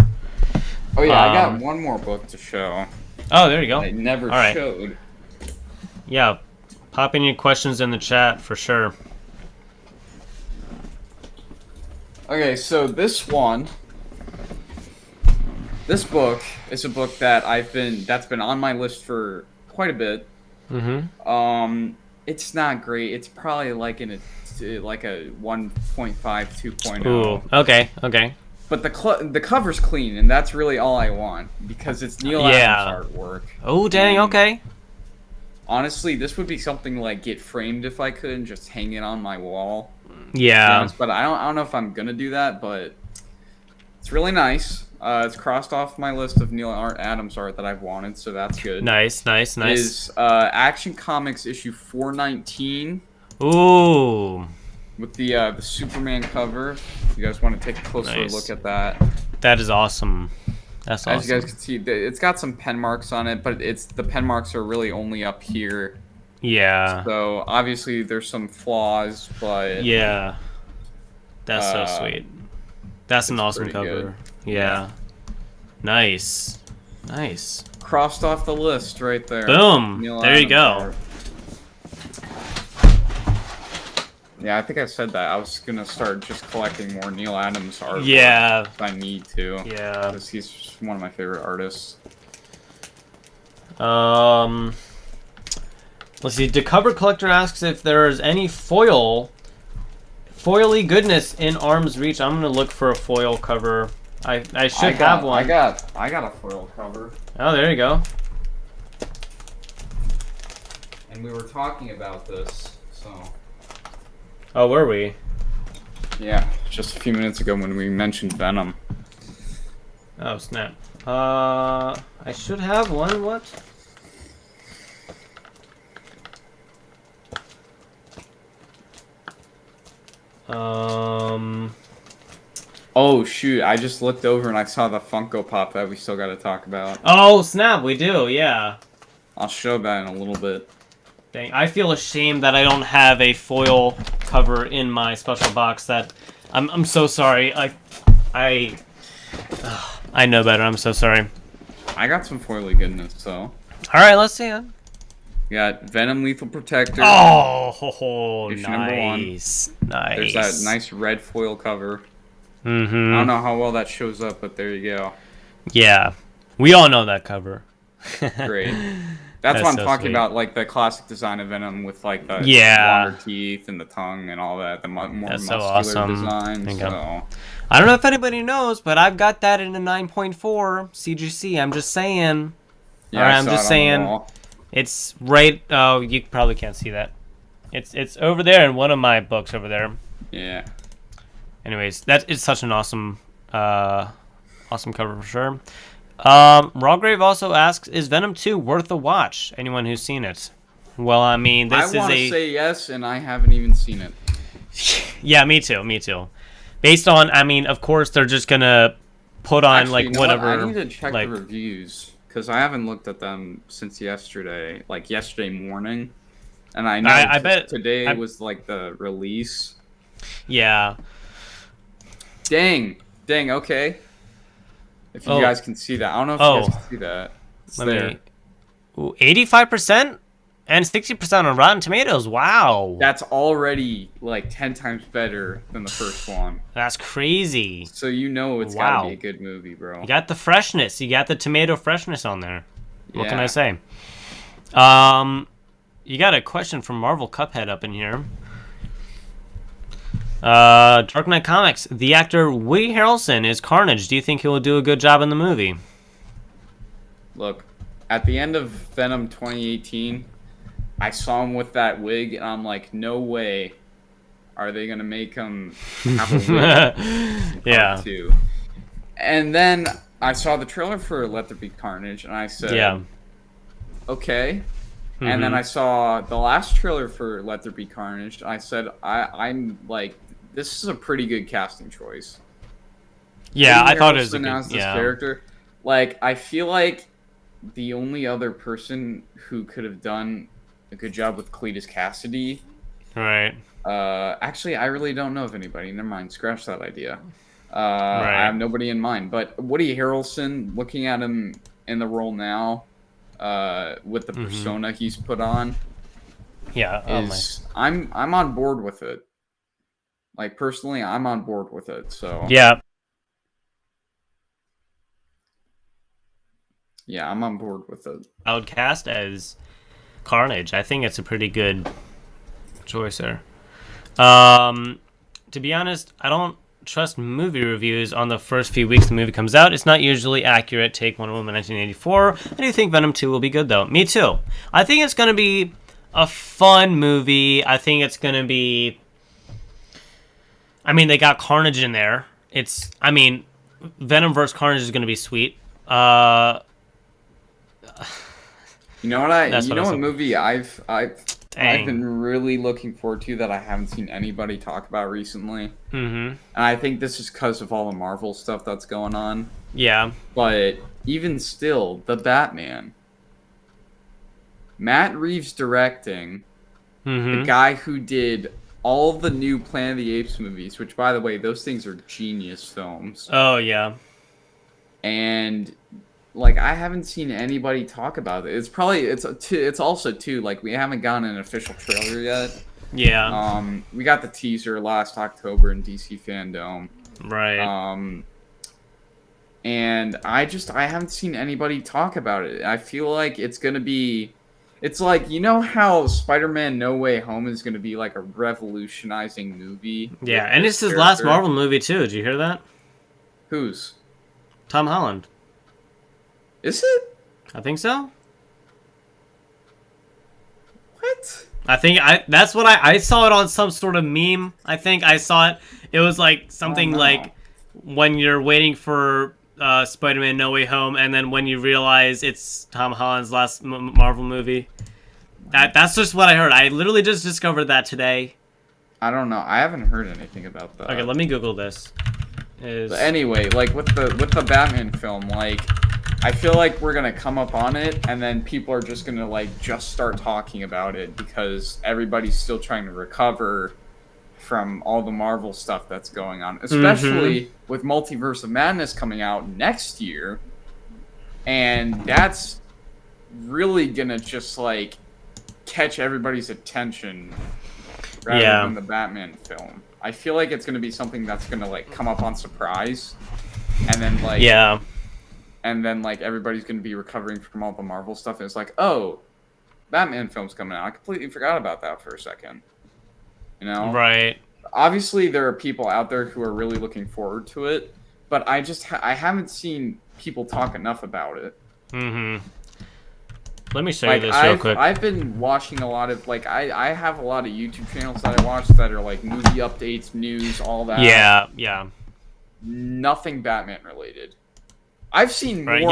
Oh, yeah, I got one more book to show. Oh, there you go. I never showed. Yeah, pop any questions in the chat for sure. Okay, so this book is a book that that's been on my list for quite a bit. Mm-hmm. It's not great. It's probably like a 1.5, 2.0. Ooh, okay. But the cover's clean, and that's really all I want because it's Neil Adams artwork. Oh, dang, okay. Honestly, this would be something like get framed if I could and just hang it on my wall. Yeah. But I don't know if I'm gonna do that, but it's really nice. It's crossed off my list of Neil Adams art that I've wanted, so that's good. Nice. Is Action Comics issue 419. Ooh. With the Superman cover. If you guys want to take a closer look at that. That is awesome. That's awesome. As you guys can see, it's got some pen marks on it, but the pen marks are really only up here. Yeah. So obviously there's some flaws, but yeah, that's so sweet. That's an awesome cover. Good. Yeah. Nice. Crossed off the list right there. Boom. There you go. Art. Yeah, I think I said that. I was gonna start just collecting more Neil Adams art. Yeah. If I need to. Yeah. Because he's one of my favorite artists. Let's see. The cover collector asks if there is any foily goodness in arm's reach. I'm gonna look for a foil cover. I should have one. I got a foil cover. Oh, there you go. And we were talking about this, so. Oh, were we? Yeah, just a few minutes ago when we mentioned Venom. Oh, snap. I should have one. What? Oh shoot! I just looked over and I saw the Funko Pop that we still got to talk about. Oh snap! We do, yeah. I'll show that in a little bit. Dang, I feel ashamed that I don't have a foil cover in my special box. I'm so sorry. I know better. I'm so sorry. I got some foily goodness, so. All right, let's see it. We got Venom Lethal Protector. Oh, issue nice. Nice. There's that nice red foil cover. Mm-hmm. I don't know how well that shows up, but there you go. Yeah. We all know that cover. Great. That's what I'm so talking about, like the classic design of Venom with like the longer teeth and the tongue and all that, the more muscular design. So. I don't know if anybody knows, but I've got that in a 9.4 CGC. I'm just saying. Yeah, all right, I'm just saying. It's right. Oh, you probably can't see that. It's over there in one of my books over there. Yeah. Anyways, that is such an awesome cover for sure. Rawgrave also asks, is Venom 2 worth a watch? Anyone who's seen it? Well, I mean, I want to say yes, and I haven't even seen it. Yeah, me too. Based on, I mean, of course, they're just gonna put on like whatever. I need to check the reviews because I haven't looked at them since yesterday, like yesterday morning, and I know I bet today was like the release. Yeah. Dang. Okay. If you guys can see that, I don't know if you guys can see that. It's there. 85% and 60% on Rotten Tomatoes. Wow. That's already like 10 times better than the first one. That's crazy. So you know it's gotta be a good movie, bro. You got the freshness. You got the tomato freshness on there. What can I say? You got a question from Marvel Cuphead up in here. Dark Knight Comics. The actor Woody Harrelson is Carnage. Do you think he will do a good job in the movie? Look, at the end of Venom 2018, I saw him with that wig, and I'm like, no way are they going to make him have a wig. Yeah. Too. And then I saw the trailer for Let There Be Carnage, and I said, okay, And then I saw the last trailer for Let There Be Carnage. I said, I'm like, this is a pretty good casting choice. Yeah, Woody I thought it was a Harrelson good, as this character. Like, I feel like the only other person who could have done a good job with Cletus Cassidy. Right. Actually, I really don't know of anybody. Never mind. Scratch that idea. I have nobody in mind. But Woody Harrelson, looking at him in the role now, with the persona he's put on, I'm on board with it. Like, personally, I'm on board with it. So yeah, I'm on board with it. I would cast as Carnage. I think it's a pretty good choice there. To be honest, I don't trust movie reviews on the first few weeks the movie comes out. It's not usually accurate. Take Wonder Woman 1984. I do think Venom 2 will be good, though. Me too. I think it's going to be a fun movie. I think it's going to be... I mean, they got Carnage in there. Venom vs. Carnage is going to be sweet. You know what a movie I've been really looking forward to that I haven't seen anybody talk about recently. And I think this is because of all the Marvel stuff that's going on. Yeah. But even still, the Batman. Matt Reeves directing, the guy who did all the new Planet of the Apes movies, which, by the way, those things are genius films. Oh, yeah. And... like, I haven't seen anybody talk about it. It's also, too, like, we haven't gotten an official trailer yet. Yeah. We got the teaser last October in DC Fandom. Right. And I haven't seen anybody talk about it. I feel like it's gonna be... It's like, you know how Spider-Man No Way Home is gonna be, like, a revolutionizing movie? Yeah, and it's his last Marvel movie, too. Did you hear that? Whose? Tom Holland. Is it? I think so. What? I think that's what I saw it on some sort of meme. I think I saw it. It was like something like when you're waiting for Spider-Man No Way Home, and then when you realize it's Tom Holland's last Marvel movie. That's just what I heard. I literally just discovered that today. I don't know. I haven't heard anything about that. Okay, let me Google this. But anyway, like with the Batman film, like I feel like we're gonna come up on it, and then people are just gonna like just start talking about it because everybody's still trying to recover from all the Marvel stuff that's going on, especially with Multiverse of Madness coming out next year, and that's really gonna just like catch everybody's attention rather than the Batman film. I feel like it's gonna be something that's gonna like come up on surprise, and then like and then like everybody's gonna be recovering from all the Marvel stuff, and it's like, oh, Batman film's coming out. I completely forgot about that for a second. You know? Right. Obviously, there are people out there who are really looking forward to it, but I just I haven't seen people talk enough about it. Let me show you this real quick. I've been watching a lot of, like, I have a lot of YouTube channels that I watch that are, like, movie updates, news, all that. Yeah. Nothing Batman related. I've seen more,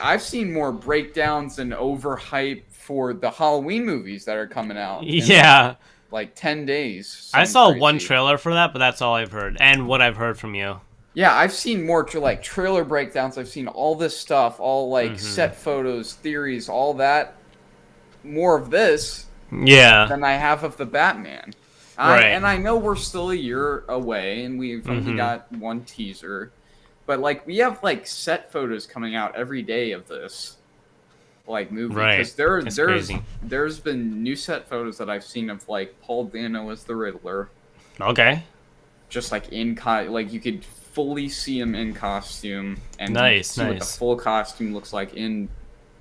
I've seen more breakdowns and overhype for the Halloween movies that are coming out. Yeah. Like 10 days. I saw one trailer for that, but that's all I've heard. And what I've heard from you. Yeah, I've seen more like trailer breakdowns. I've seen all this stuff, all like set photos, theories, all that. More of this, than I have of the Batman. And I know we're still a year away, and we've only got one teaser, but like we have like set photos coming out every day of this, like movie. Because there's been new set photos that I've seen of like Paul Dano as the Riddler. Okay. Just like like you could fully see him in costume and see what the full costume looks like in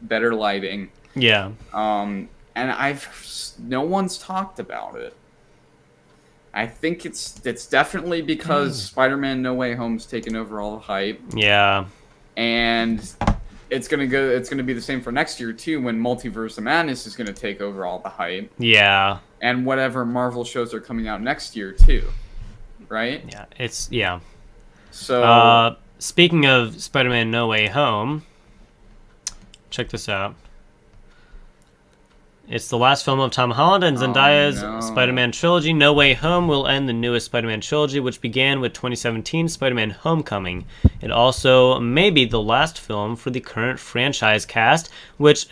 better lighting. Yeah. And no one's talked about it. I think it's definitely because Spider-Man No Way Home's taken over all the hype. Yeah. And it's gonna be the same for next year too, when Multiverse of Madness is gonna take over all the hype. Yeah. And whatever Marvel shows are coming out next year too. Right? Yeah. So, speaking of Spider-Man No Way Home, check this out. It's the last film of Tom Holland and Zendaya's Spider-Man trilogy. No Way Home will end the newest Spider-Man trilogy, which began with 2017 Spider-Man Homecoming. It also may be the last film for the current franchise cast, which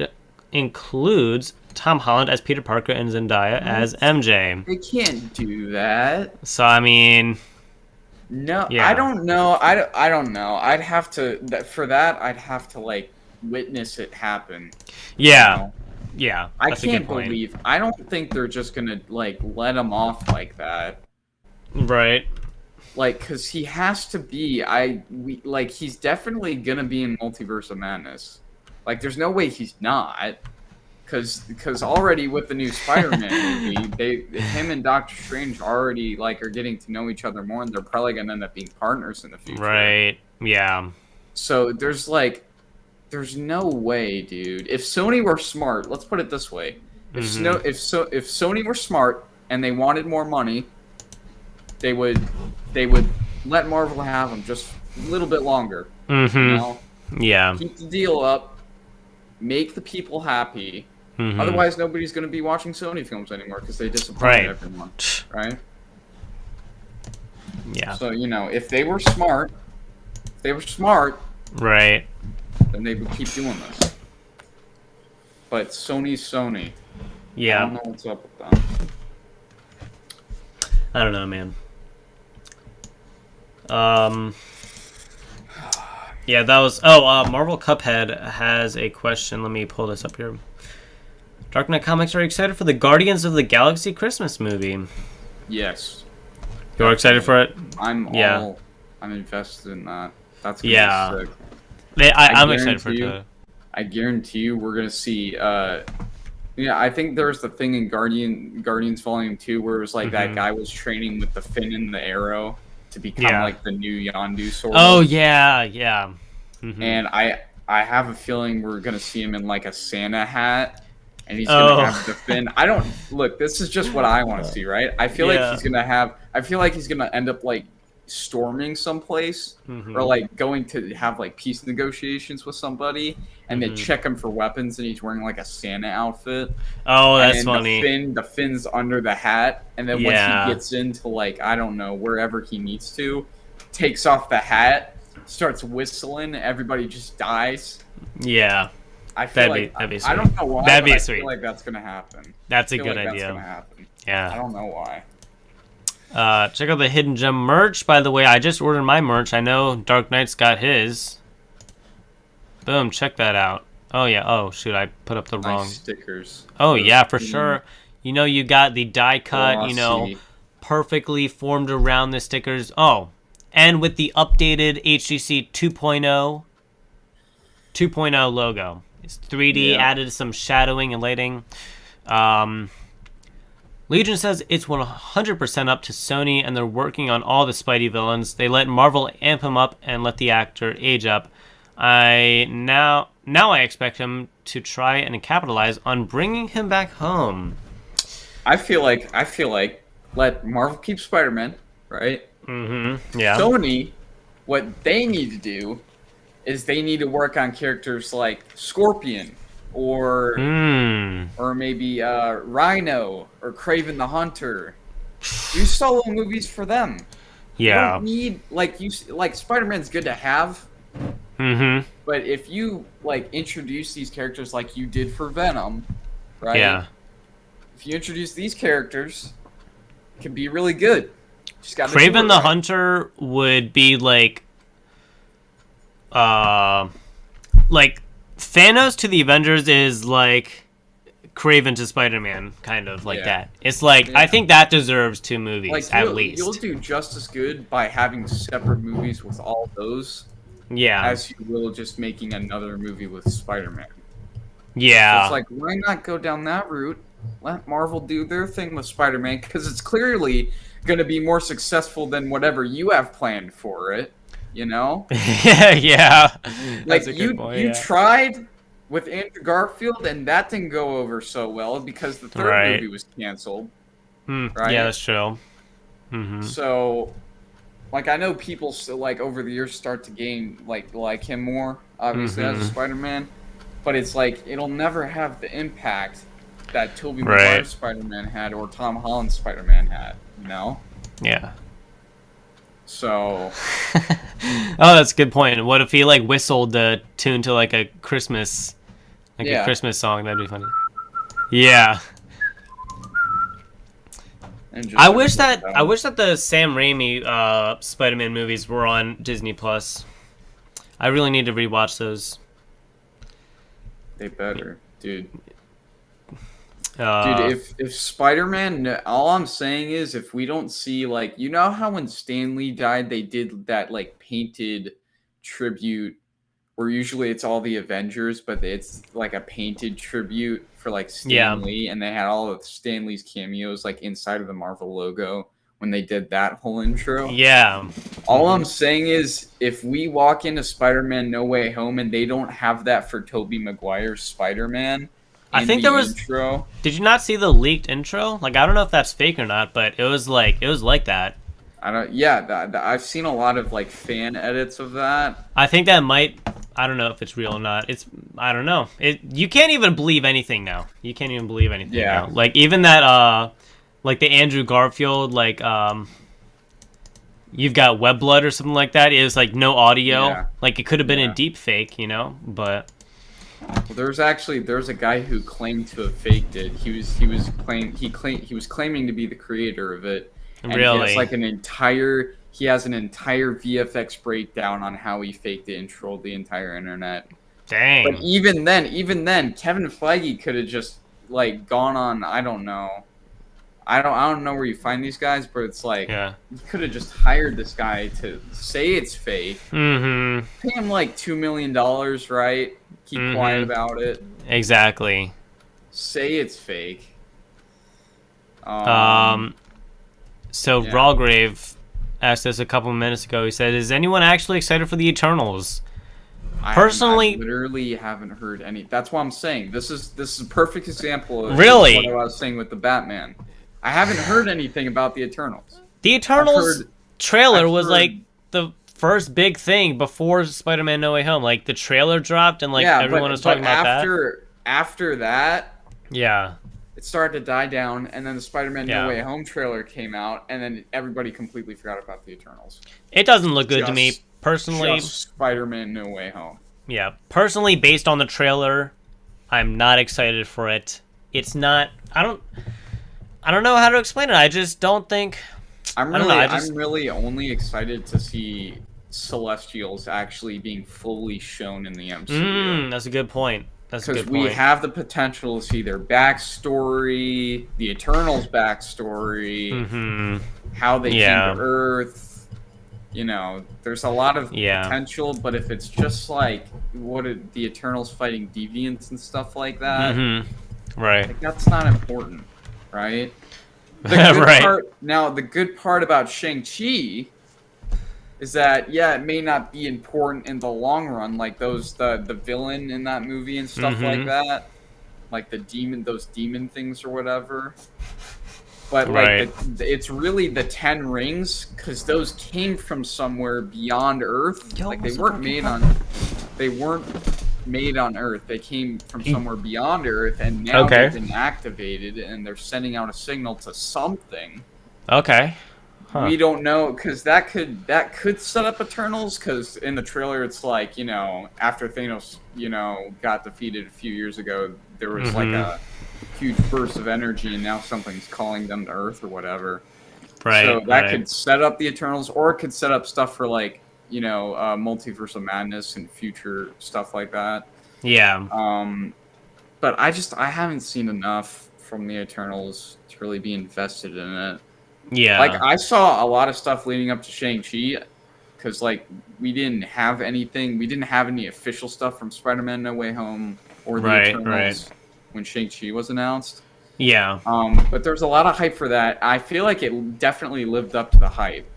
includes Tom Holland as Peter Parker and Zendaya as MJ. They can't do that. So, I mean... No, yeah. I don't know. I don't know. I'd have to... For that, I'd have to, like, witness it happen. Yeah. You know? Yeah, I can't believe. I don't think they're just gonna like let him off like that. Right. Like, cause he has to be. Like he's definitely gonna be in Multiverse of Madness. Like, there's no way he's not. Cause already with the new Spider-Man movie, him and Doctor Strange already like are getting to know each other more, and they're probably gonna end up being partners in the future. Right. Yeah. So there's like. There's no way, dude. If Sony were smart, let's put it this way: if Sony were smart and they wanted more money, they would let Marvel have them just a little bit longer. Mm-hmm. You know? Yeah. Keep the deal up, make the people happy. Mm-hmm. Otherwise, nobody's going to be watching Sony films anymore because they disappoint everyone, right? Yeah. So if they were smart, right. Then they would keep doing this. But Sony's Sony. Yeah. I don't know what's up with that. I don't know, man. Yeah, that was... Marvel Cuphead has a question. Let me pull this up here. Dark Knight Comics, are you excited for the Guardians of the Galaxy Christmas movie? Yes. You're excited for it? I'm invested in that. That's gonna be sick. I'm excited for it too. I guarantee you we're going to see... I think there was the thing in Guardians Volume 2 where it was like that guy was training with the fin and the arrow to become like the new Yondu sort of. Oh, yeah. Mm-hmm. And I have a feeling we're going to see him in like a Santa hat, and he's going to have the fin. Look, this is just what I want to see, right? I feel like he's going to end up like storming someplace or like going to have like peace negotiations with somebody, and they check him for weapons, and he's wearing like a Santa outfit. Oh, that's funny. The fin's under the hat, and then once he gets into like, I don't know, wherever he needs to, takes off the hat, starts whistling, everybody just dies. Yeah. That'd be sweet. I don't know why. That'd be sweet. I feel like that's gonna happen. That's a good idea. That's gonna happen. Yeah. I don't know why. Check out the Hidden Gem merch. By the way, I just ordered my merch. I know Dark Knight's got his. Boom, check that out. Oh, yeah. Oh, shoot, I put up the wrong... stickers. Oh, yeah, for sure. You got the die cut, perfectly formed around the stickers. Oh, and with the updated HTC 2.0 logo. It's 3D, added some shadowing and lighting. Legion says it's 100% up to Sony, and they're working on all the Spidey villains. They let Marvel amp him up and let the actor age up. Now I expect him to try and capitalize on bringing him back home. I feel like let Marvel keep Spider-Man, right? Mm-hmm. Yeah. Sony, what they need to do is they need to work on characters like Scorpion or maybe Rhino or Kraven the Hunter. Do solo movies for them. Yeah. You don't need Spider-Man's good to have. Mm-hmm. But if you introduce these characters like you did for Venom, right? Yeah. If you introduce these characters, it can be really good. Just gotta Kraven the Hunter would be like Thanos to the Avengers is like Kraven to Spider-Man, kind of like that. It's like I think that deserves 2 movies at least. You'll do just as good by having separate movies with all those. Yeah. As you will just making another movie with Spider-Man. Yeah. So it's like, why not go down that route? Let Marvel do their thing with Spider-Man, because it's clearly going to be more successful than whatever you have planned for it. Yeah. Like, you tried with Andrew Garfield, and that didn't go over so well because the third movie was canceled. Right? Yeah, that's true. Mm-hmm. So... I know people still, over the years start to gain, like him more, obviously, as a Spider-Man. But it's it'll never have the impact that Tobey Maguire Spider-Man had or Tom Holland Spider-Man had, you know? Yeah. So. Oh, that's a good point. What if he like whistled the tune to like a Christmas, a Christmas song? That'd be funny. Yeah. I wish that the Sam Raimi Spider-Man movies were on Disney Plus. I really need to rewatch those. They better, dude. Dude, if Spider-Man, all I'm saying is if we don't see, like, you know how when Stan Lee died, they did that, like, painted tribute where usually it's all the Avengers, but it's, like, a painted tribute for, like, Stan Lee, and they had all of Stan Lee's cameos, like, inside of the Marvel logo when they did that whole intro. Yeah. All I'm saying is if we walk into Spider-Man No Way Home and they don't have that for Tobey Maguire's Spider-Man... I think there was. Intro. Did you not see the leaked intro? Like, I don't know if that's fake or not, but it was like that. I don't. Yeah, I've seen a lot of like fan edits of that. I think that might. I don't know if it's real or not. I don't know. You can't even believe anything now. You can't even believe anything now. Like even that. Like the Andrew Garfield. Like you've got web blood or something like that. It was like no audio. Yeah. Like it could have been a deep fake, you know, but. Well, there's a guy who claimed to have faked it. He was claiming to be the creator of it. And really? He has like an entire VFX breakdown on how he faked it and trolled the entire internet. Dang. But even then, Kevin Feige could have just like gone on. I don't know where you find these guys, but it's like you could have just hired this guy to say it's fake. Mm-hmm. Pay him like $2 million, right? Keep quiet about it. Exactly. Say it's fake. So Rawgrave asked us a couple of minutes ago. He said, "Is anyone actually excited for the Eternals?" Personally, I literally haven't heard any. That's what I'm saying. This is a perfect example of really what I was saying with the Batman. I haven't heard anything about the Eternals. The Eternals trailer was like the first big thing before Spider-Man No Way Home. Like the trailer dropped and like everyone was talking about that. After that, it started to die down, and then the Spider-Man No Way Home trailer came out, and then everybody completely forgot about the Eternals. It doesn't look good to me personally. Just Spider-Man No Way Home. Yeah, personally, based on the trailer, I'm not excited for it. It's not. I don't know how to explain it. I just don't think. I'm really only excited to see Celestials actually being fully shown in the MCU. That's a good point. Because we have the potential to see their backstory, the Eternals' backstory, how they came to Earth. You know, there's a lot of potential, but if it's just like the Eternals fighting deviants and stuff like that, right? Like, that's not important, right? The good part about Shang-Chi is that it may not be important in the long run, like the villain in that movie and stuff like that, like those demon things or whatever. But like it's really the 10 rings, because those came from somewhere beyond Earth. Like they weren't made on Earth. They came from somewhere beyond Earth, and now they've been activated, and they're sending out a signal to something. Okay. Huh. We don't know, because that could set up Eternals, because in the trailer it's like, you know, after Thanos, you know, got defeated a few years ago, there was like a huge burst of energy, and now something's calling them to Earth or whatever. Right. So that could set up the Eternals, or it could set up stuff for like, you know, Multiverse of Madness and future stuff like that. Yeah. But I haven't seen enough from the Eternals to really be invested in it. Yeah. Like, I saw a lot of stuff leading up to Shang-Chi, because, like, we didn't have any official stuff from Spider-Man No Way Home or the Eternals when Shang-Chi was announced. Yeah. But there's a lot of hype for that. I feel like it definitely lived up to the hype.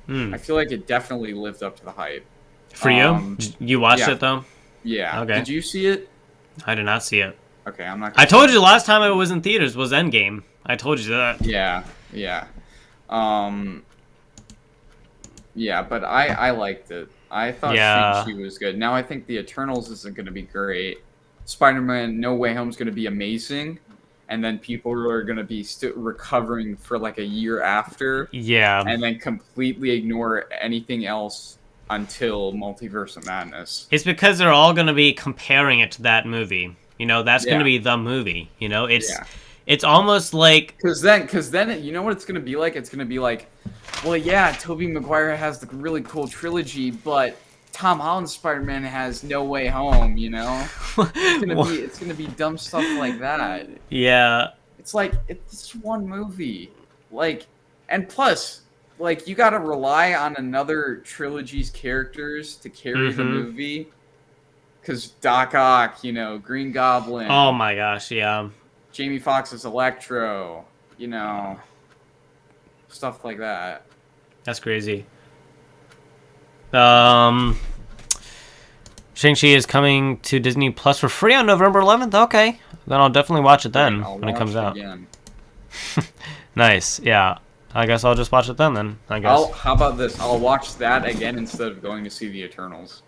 I feel like it definitely lived up to the hype. For you? You watched it, though? Yeah. Okay. Did you see it? I did not see it. Okay, I'm not. I told you last time it was in theaters was Endgame. I told you that. Yeah. But I liked it. I thought Shang-Chi was good. Now I think the Eternals isn't going to be great. Spider-Man No Way Home is going to be amazing. and then people are going to be recovering for like a year after. Yeah. And then completely ignore anything else until Multiverse of Madness. It's because they're all going to be comparing it to that movie. You know, that's going to be the movie. You know, it's almost like... Because then, you know what it's going to be like? It's going to be like, well, yeah, Tobey Maguire has the really cool trilogy, but Tom Holland's Spider-Man has No Way Home, you know? It's gonna be dumb stuff like that. Yeah. It's like, it's one movie. Like, and plus, like, you gotta rely on another trilogy's characters to carry the movie. Because Doc Ock, you know, Green Goblin. Oh my gosh, yeah. Jamie Foxx's Electro, you know, stuff like that. That's crazy. Shang-Chi is coming to Disney Plus for free on November 11th? Okay. Then I'll definitely watch it then when it comes out. Nice, yeah. I guess I'll just watch it then, I guess. How about this? I'll watch that again instead of going to see the Eternals.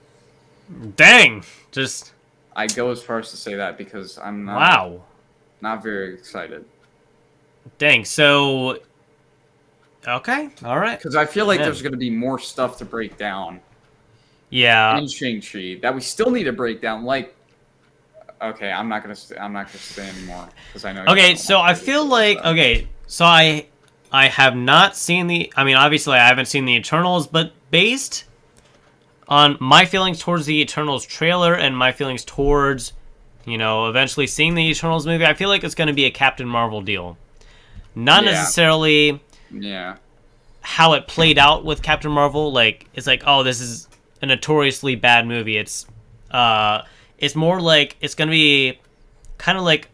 Dang! I go as far as to say that because I'm not very excited. Dang, so... Okay, alright. Because I feel like there's going to be more stuff to break down. Yeah. In Shang-Chi that we still need to break down. Like, okay, I'm not gonna say anymore because I know. Okay, so I feel like so I have not seen the. I mean, obviously I haven't seen the Eternals, but based on my feelings towards the Eternals trailer and my feelings towards, you know, eventually seeing the Eternals movie, I feel like it's going to be a Captain Marvel deal. Not necessarily. Yeah. How it played out with Captain Marvel, like it's like, oh, this is a notoriously bad movie. It's more like it's gonna be kind of like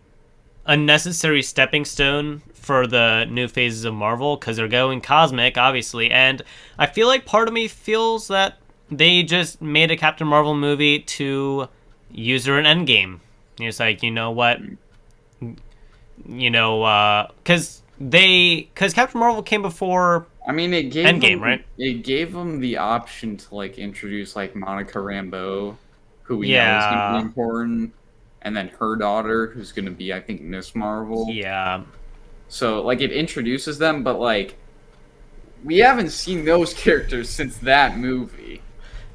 a necessary stepping stone for the new phases of Marvel because they're going cosmic, obviously. And I feel like part of me feels that they just made a Captain Marvel movie to use her in Endgame. It's like, you know what, you know, because Captain Marvel came before. I mean, it gave Endgame, right? It gave them the option to like introduce like Monica Rambeau, who we know is going to be important, and then her daughter, who's going to be, I think, Miss Marvel. Yeah. So like it introduces them, but like we haven't seen those characters since that movie.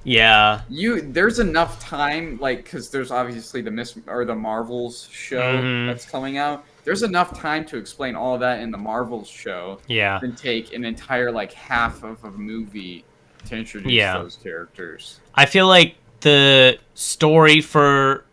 Yeah. There's enough time, like, because there's obviously the Marvels show that's coming out. There's enough time to explain all of that in the Marvels show. Yeah. Than take an entire like half of a movie to introduce those characters. I feel like the story for,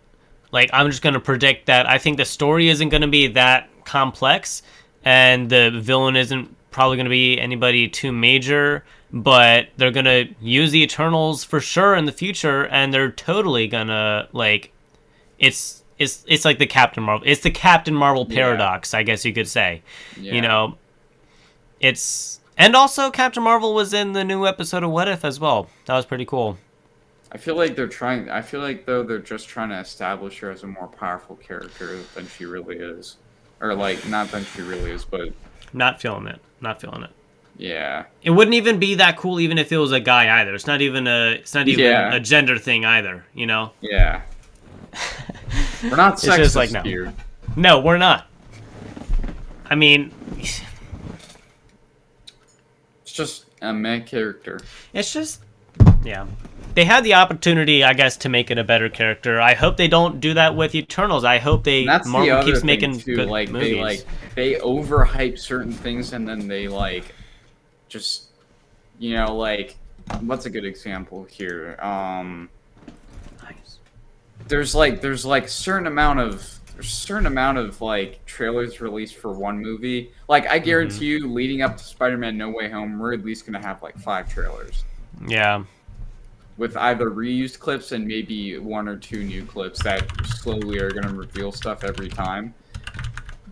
like, I'm just gonna predict that I think the story isn't gonna be that complex, and the villain isn't probably gonna be anybody too major. But they're gonna use the Eternals for sure in the future, and they're totally gonna like, it's like the Captain Marvel. It's the Captain Marvel paradox, I guess you could say. Yeah. You know, and also Captain Marvel was in the new episode of What If as well. That was pretty cool. I feel like they're just trying to establish her as a more powerful character than she really is, or like not than she really is, but not feeling it. Yeah. It wouldn't even be that cool even if it was a guy either. It's not even a gender thing either, you know? Yeah. We're not sexist like, no. here. No, we're not. I mean, it's just a meh character. It's just, yeah. They had the opportunity, I guess, to make it a better character. I hope they don't do that with Eternals. I hope Marvel keeps making good movies. They overhype certain things and then they like just, you know, like, what's a good example here? There's like certain amount of like trailers released for one movie. Like I guarantee you, leading up to Spider-Man: No Way Home, we're at least gonna have like 5 trailers. Yeah. With either reused clips and maybe 1 or 2 new clips that slowly are gonna reveal stuff every time.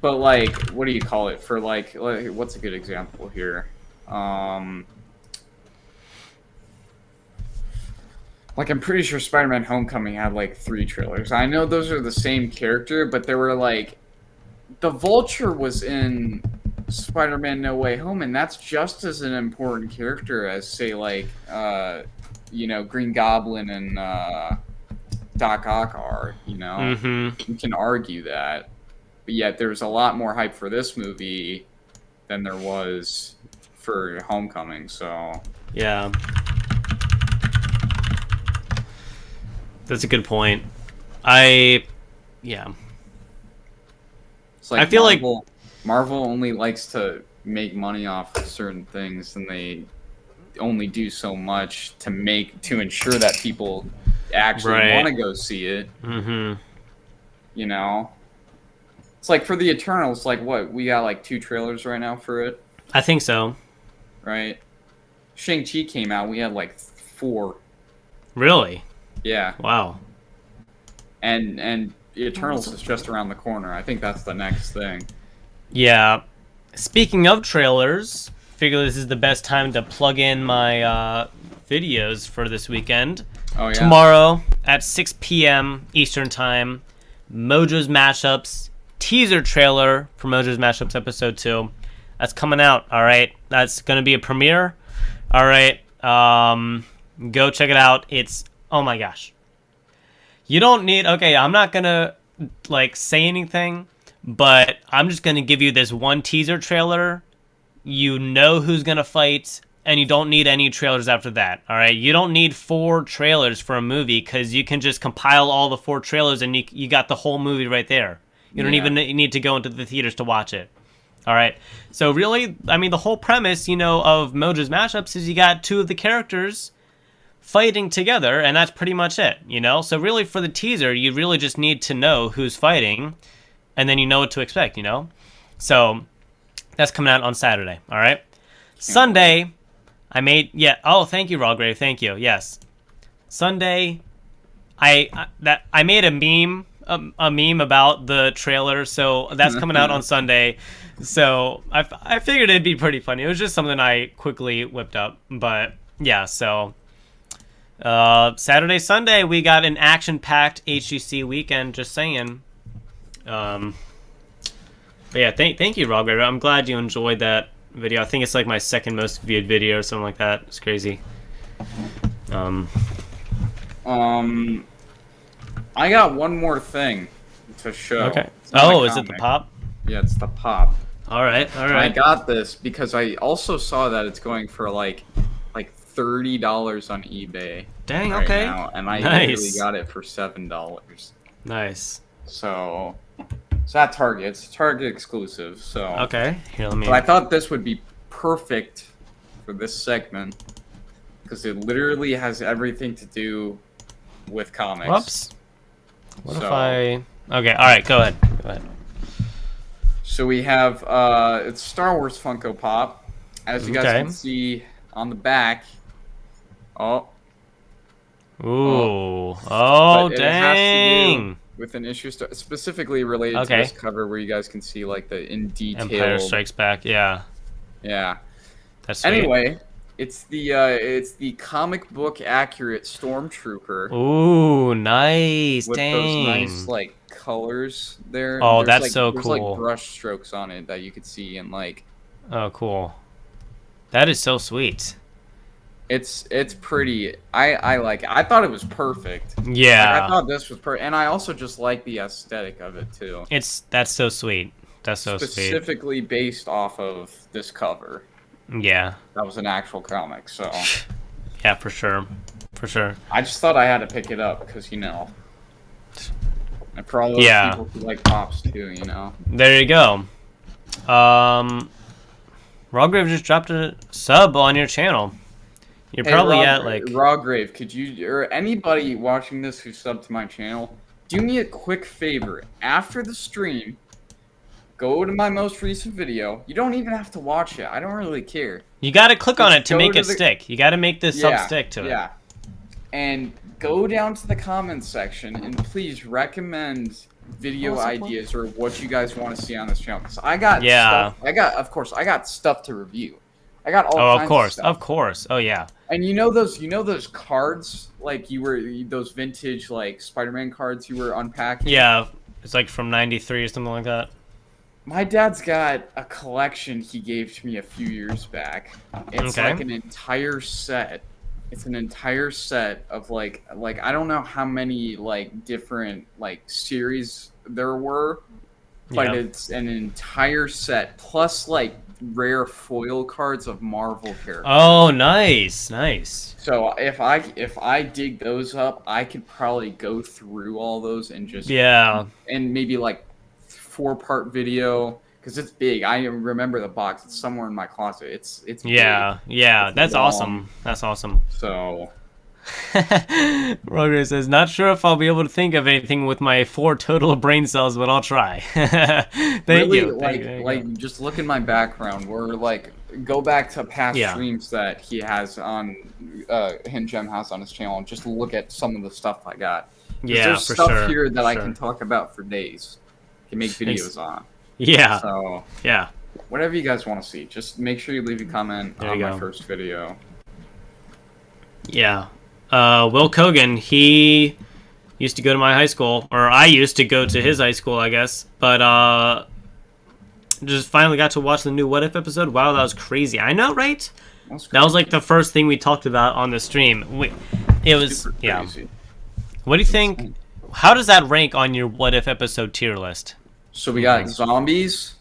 But like, what do you call it? For like what's a good example here? Like, I'm pretty sure Spider-Man Homecoming had, like, 3 trailers. I know those are the same character, but they were, like... The Vulture was in Spider-Man No Way Home, and that's just as an important character as, say, like, you know, Green Goblin and Doc Ock are, you know? You can argue that. but yet there's a lot more hype for this movie than there was for Homecoming. So yeah, that's a good point. Yeah. It's like I feel Marvel only likes to make money off of certain things, and they only do so much to ensure that people actually want to go see it. Mm-hmm. You know, it's like for the Eternals. Like what, we got like 2 trailers right now for it. I think so. Right. Shang-Chi came out. We had like 4. Really? Yeah. Wow. And Eternals is just around the corner. I think that's the next thing. Yeah. Speaking of trailers, figure this is the best time to plug in my videos for this weekend. Oh, yeah. Tomorrow at 6 p.m. Eastern Time, Mojo's Mashups teaser trailer for Mojo's Mashups Episode 2. That's coming out, all right? That's going to be a premiere. All right. Go check it out. It's, oh my gosh. You don't need, okay, I'm not going to like say anything, but I'm just going to give you this one teaser trailer. You know who's going to fight, and you don't need any trailers after that, all right? You don't need 4 trailers for a movie because you can just compile all the 4 trailers and you got the whole movie right there. You don't even need to go into the theaters to watch it. All right. So really, I mean, the whole premise, you know, of Mojo's Mashups is you got 2 of the characters fighting together, and that's pretty much it, you know? So really, for the teaser, you really just need to know who's fighting, and then you know what to expect, you know? So that's coming out on Saturday, all right? Sunday, I made, oh, thank you, Rawgrave, thank you, yes. Sunday, I made a meme about the trailer, so that's coming out on Sunday. So I figured it'd be pretty funny. It was just something I quickly whipped up, but yeah. So Saturday, Sunday, we got an action-packed HGC weekend. Just saying. But yeah, thank you, Rob. I'm glad you enjoyed that video. I think it's like my 2nd most viewed video or something like that. It's crazy. I got one more thing to show. Okay. Oh, is it the pop? Yeah, it's the pop. All right. I got this because I also saw that it's going for like $30 on eBay. Dang. Right okay. now, and I literally got it for $7. Nice. So it's at Target. It's Target exclusive. So okay. Here, let me. But I thought this would be perfect for this segment because it literally has everything to do with comics. Whoops. What if I... Okay, alright, go ahead. So we have, it's Star Wars Funko Pop. As you guys can see on the back. Oh. Ooh. Oh, but dang. It has to do with an issue specifically related to this cover where you guys can see, like, the in detail. Empire Strikes Back, yeah. Yeah. That's sweet. Anyway... It's the comic book accurate Stormtrooper. Ooh, nice! With dang. those nice like colors there. Oh, that's so cool. There's like brush strokes on it that you could see and like. Oh, cool. That is so sweet. It's pretty. I like it. I thought it was perfect. Yeah. Like, I thought this was perfect, and I also just like the aesthetic of it too. That's so sweet. That's so specifically sweet. Based off of this cover. Yeah. That was an actual comic, so. Yeah, for sure. For sure. I just thought I had to pick it up because, you know. And for all those people who like pops too, you know. There you go. Rawgrave just dropped a sub on your channel. You're probably at like. Rawgrave, could you, or anybody watching this who subbed to my channel, do me a quick favor. After the stream, go to my most recent video. You don't even have to watch it. I don't really care. You gotta click on it to make it stick. You gotta make this sub stick to it. Yeah. And go down to the comments section and please recommend video ideas or what you guys want to see on this channel. Because I got stuff. Of course, I got stuff to review. I got all kinds of stuff. Of course. Oh yeah. And you know those cards, like those vintage like Spider-Man cards you were unpacking? Yeah. It's like from '93 or something like that. My dad's got a collection he gave to me a few years back. It's like an entire set. It's an entire set of like I don't know how many like different like series there were, but Yeah. it's an entire set plus like rare foil cards of Marvel characters. Oh, nice, nice. So if I dig those up, I could probably go through all those and just Yeah. and maybe like 4-part video because it's big. I remember the box. It's somewhere in my closet. It's Yeah, big. yeah. It's That's long. awesome. That's awesome. So Roger says, not sure if I'll be able to think of anything with my 4 total brain cells, but I'll try. Thank really, you. like just look in my background. Where like go back to past streams that he has on Hidden Gem has on his channel and just look at some of the stuff I got. Yeah, there's for stuff sure. here that I can talk about for days. Can make videos on. Yeah. So yeah. whatever you guys want to see, just make sure you leave a comment on my first video. Yeah. Will Kogan, he used to go to my high school, or I used to go to his high school, I guess. But just finally got to watch the new What If episode. Wow, that was crazy. I know, right? That was like the first thing we talked about on the stream. It was crazy. What do you think? How does that rank on your What If episode tier list? So we got zombies.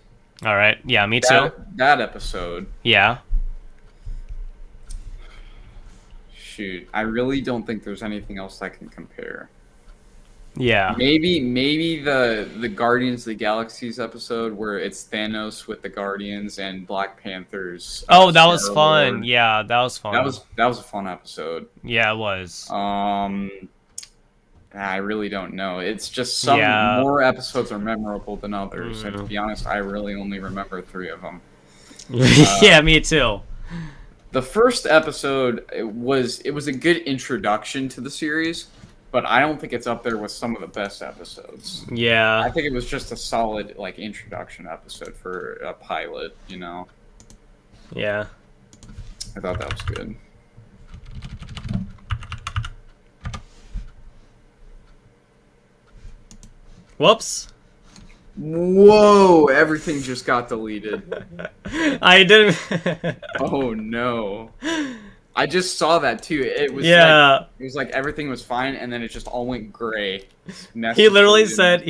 All right. Yeah, me too. That episode. Yeah. Shoot, I really don't think there's anything else I can compare. Yeah. Maybe the Guardians of the Galaxies episode where it's Thanos with the Guardians and Black Panther's. Oh, that was fun. Lord. Yeah, that was fun. That was a fun episode. Yeah, it was. I really don't know. It's just some more episodes are memorable than others. And to be honest, I really only remember 3 of them. Yeah, me too. The first episode it was a good introduction to the series, but I don't think it's up there with some of the best episodes. Yeah. I think it was just a solid like introduction episode for a pilot, you know. Yeah. I thought that was good. Whoops. Whoa, everything just got deleted. I didn't. Oh no. I just saw that too. It was like everything was fine and then it just all went gray. He literally said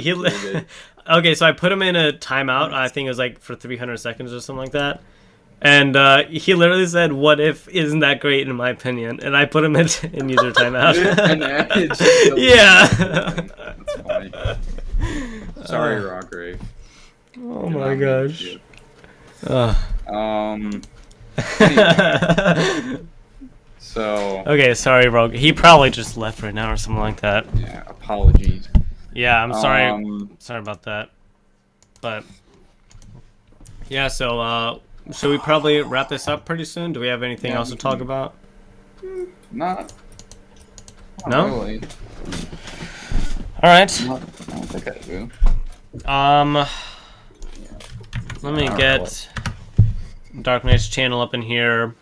okay, so I put him in a timeout. I think it was like for 300 seconds or something like that. And he literally said, "What if isn't that great in my opinion?" And I put him in user timeout. Yeah. That's funny. Sorry, Rograve. Oh my gosh. Anyway. So. Okay, sorry, Rogue. He probably just left right now or something like that. Yeah, apologies. Yeah, I'm sorry. Sorry about that. But yeah, so should we probably wrap this up pretty soon? Do we have anything else to talk about? Not no. Really. All right. I don't think I do. Let me get Dark Knight's channel up in here.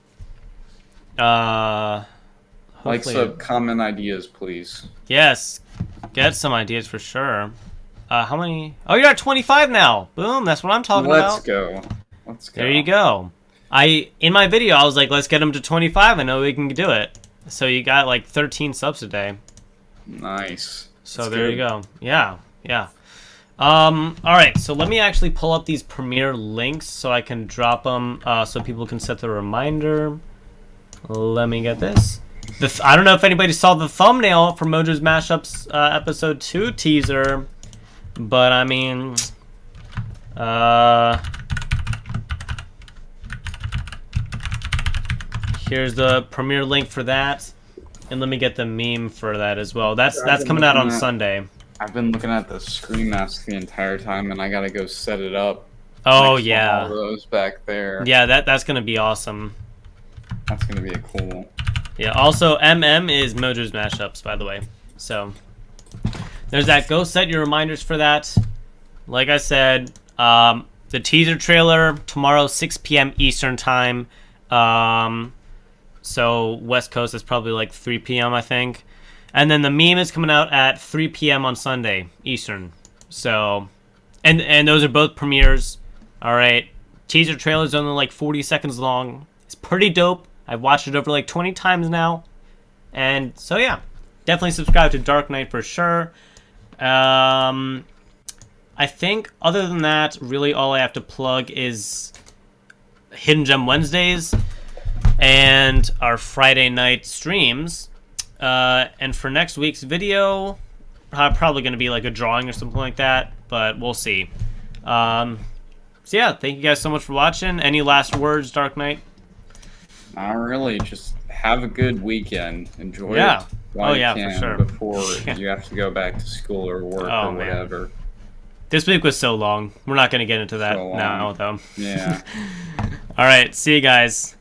Like some comment ideas, please. Yes, get some ideas for sure. How many? Oh, you're at 25 now. Boom, that's what I'm talking about. Let's go. There you go. In my video, I was like, let's get him to 25. I know we can do it. So you got like 13 subs today. Nice. So there you go. Yeah, yeah. All right, so let me actually pull up these Premiere links so I can drop them so people can set the reminder. Let me get this. I don't know if anybody saw the thumbnail for Mojo's Mashups episode 2 teaser, but I mean, here's the Premiere link for that, and let me get the meme for that as well. That's coming out on Sunday. I've been looking at the screen mask the entire time, and I gotta go set it up. Oh yeah, all those back there. Yeah, that's gonna be awesome. That's gonna be cool. Yeah. Also, is Mojo's Mashups, by the way. So there's that. Go set your reminders for that. Like I said, the teaser trailer tomorrow, 6 p.m. Eastern time. So West Coast is probably like 3 p.m. I think. And then the meme is coming out at 3 p.m. on Sunday Eastern. So, and those are both premieres. All right. Teaser trailer is only like 40 seconds long. It's pretty dope. I've watched it over like 20 times now. And so yeah, definitely subscribe to Dark Knight for sure. I think other than that, really all I have to plug is Hidden Gem Wednesdays and our Friday night streams. And for next week's video, probably going to be like a drawing or something like that, but we'll see. So yeah, thank you guys so much for watching. Any last words, Dark Knight? Not really. Just have a good weekend. Enjoy it while you for can sure. Before you have to go back to school or work or whatever. Man. This week was so long. We're not going to get into that now, though. Yeah. All right. See you guys.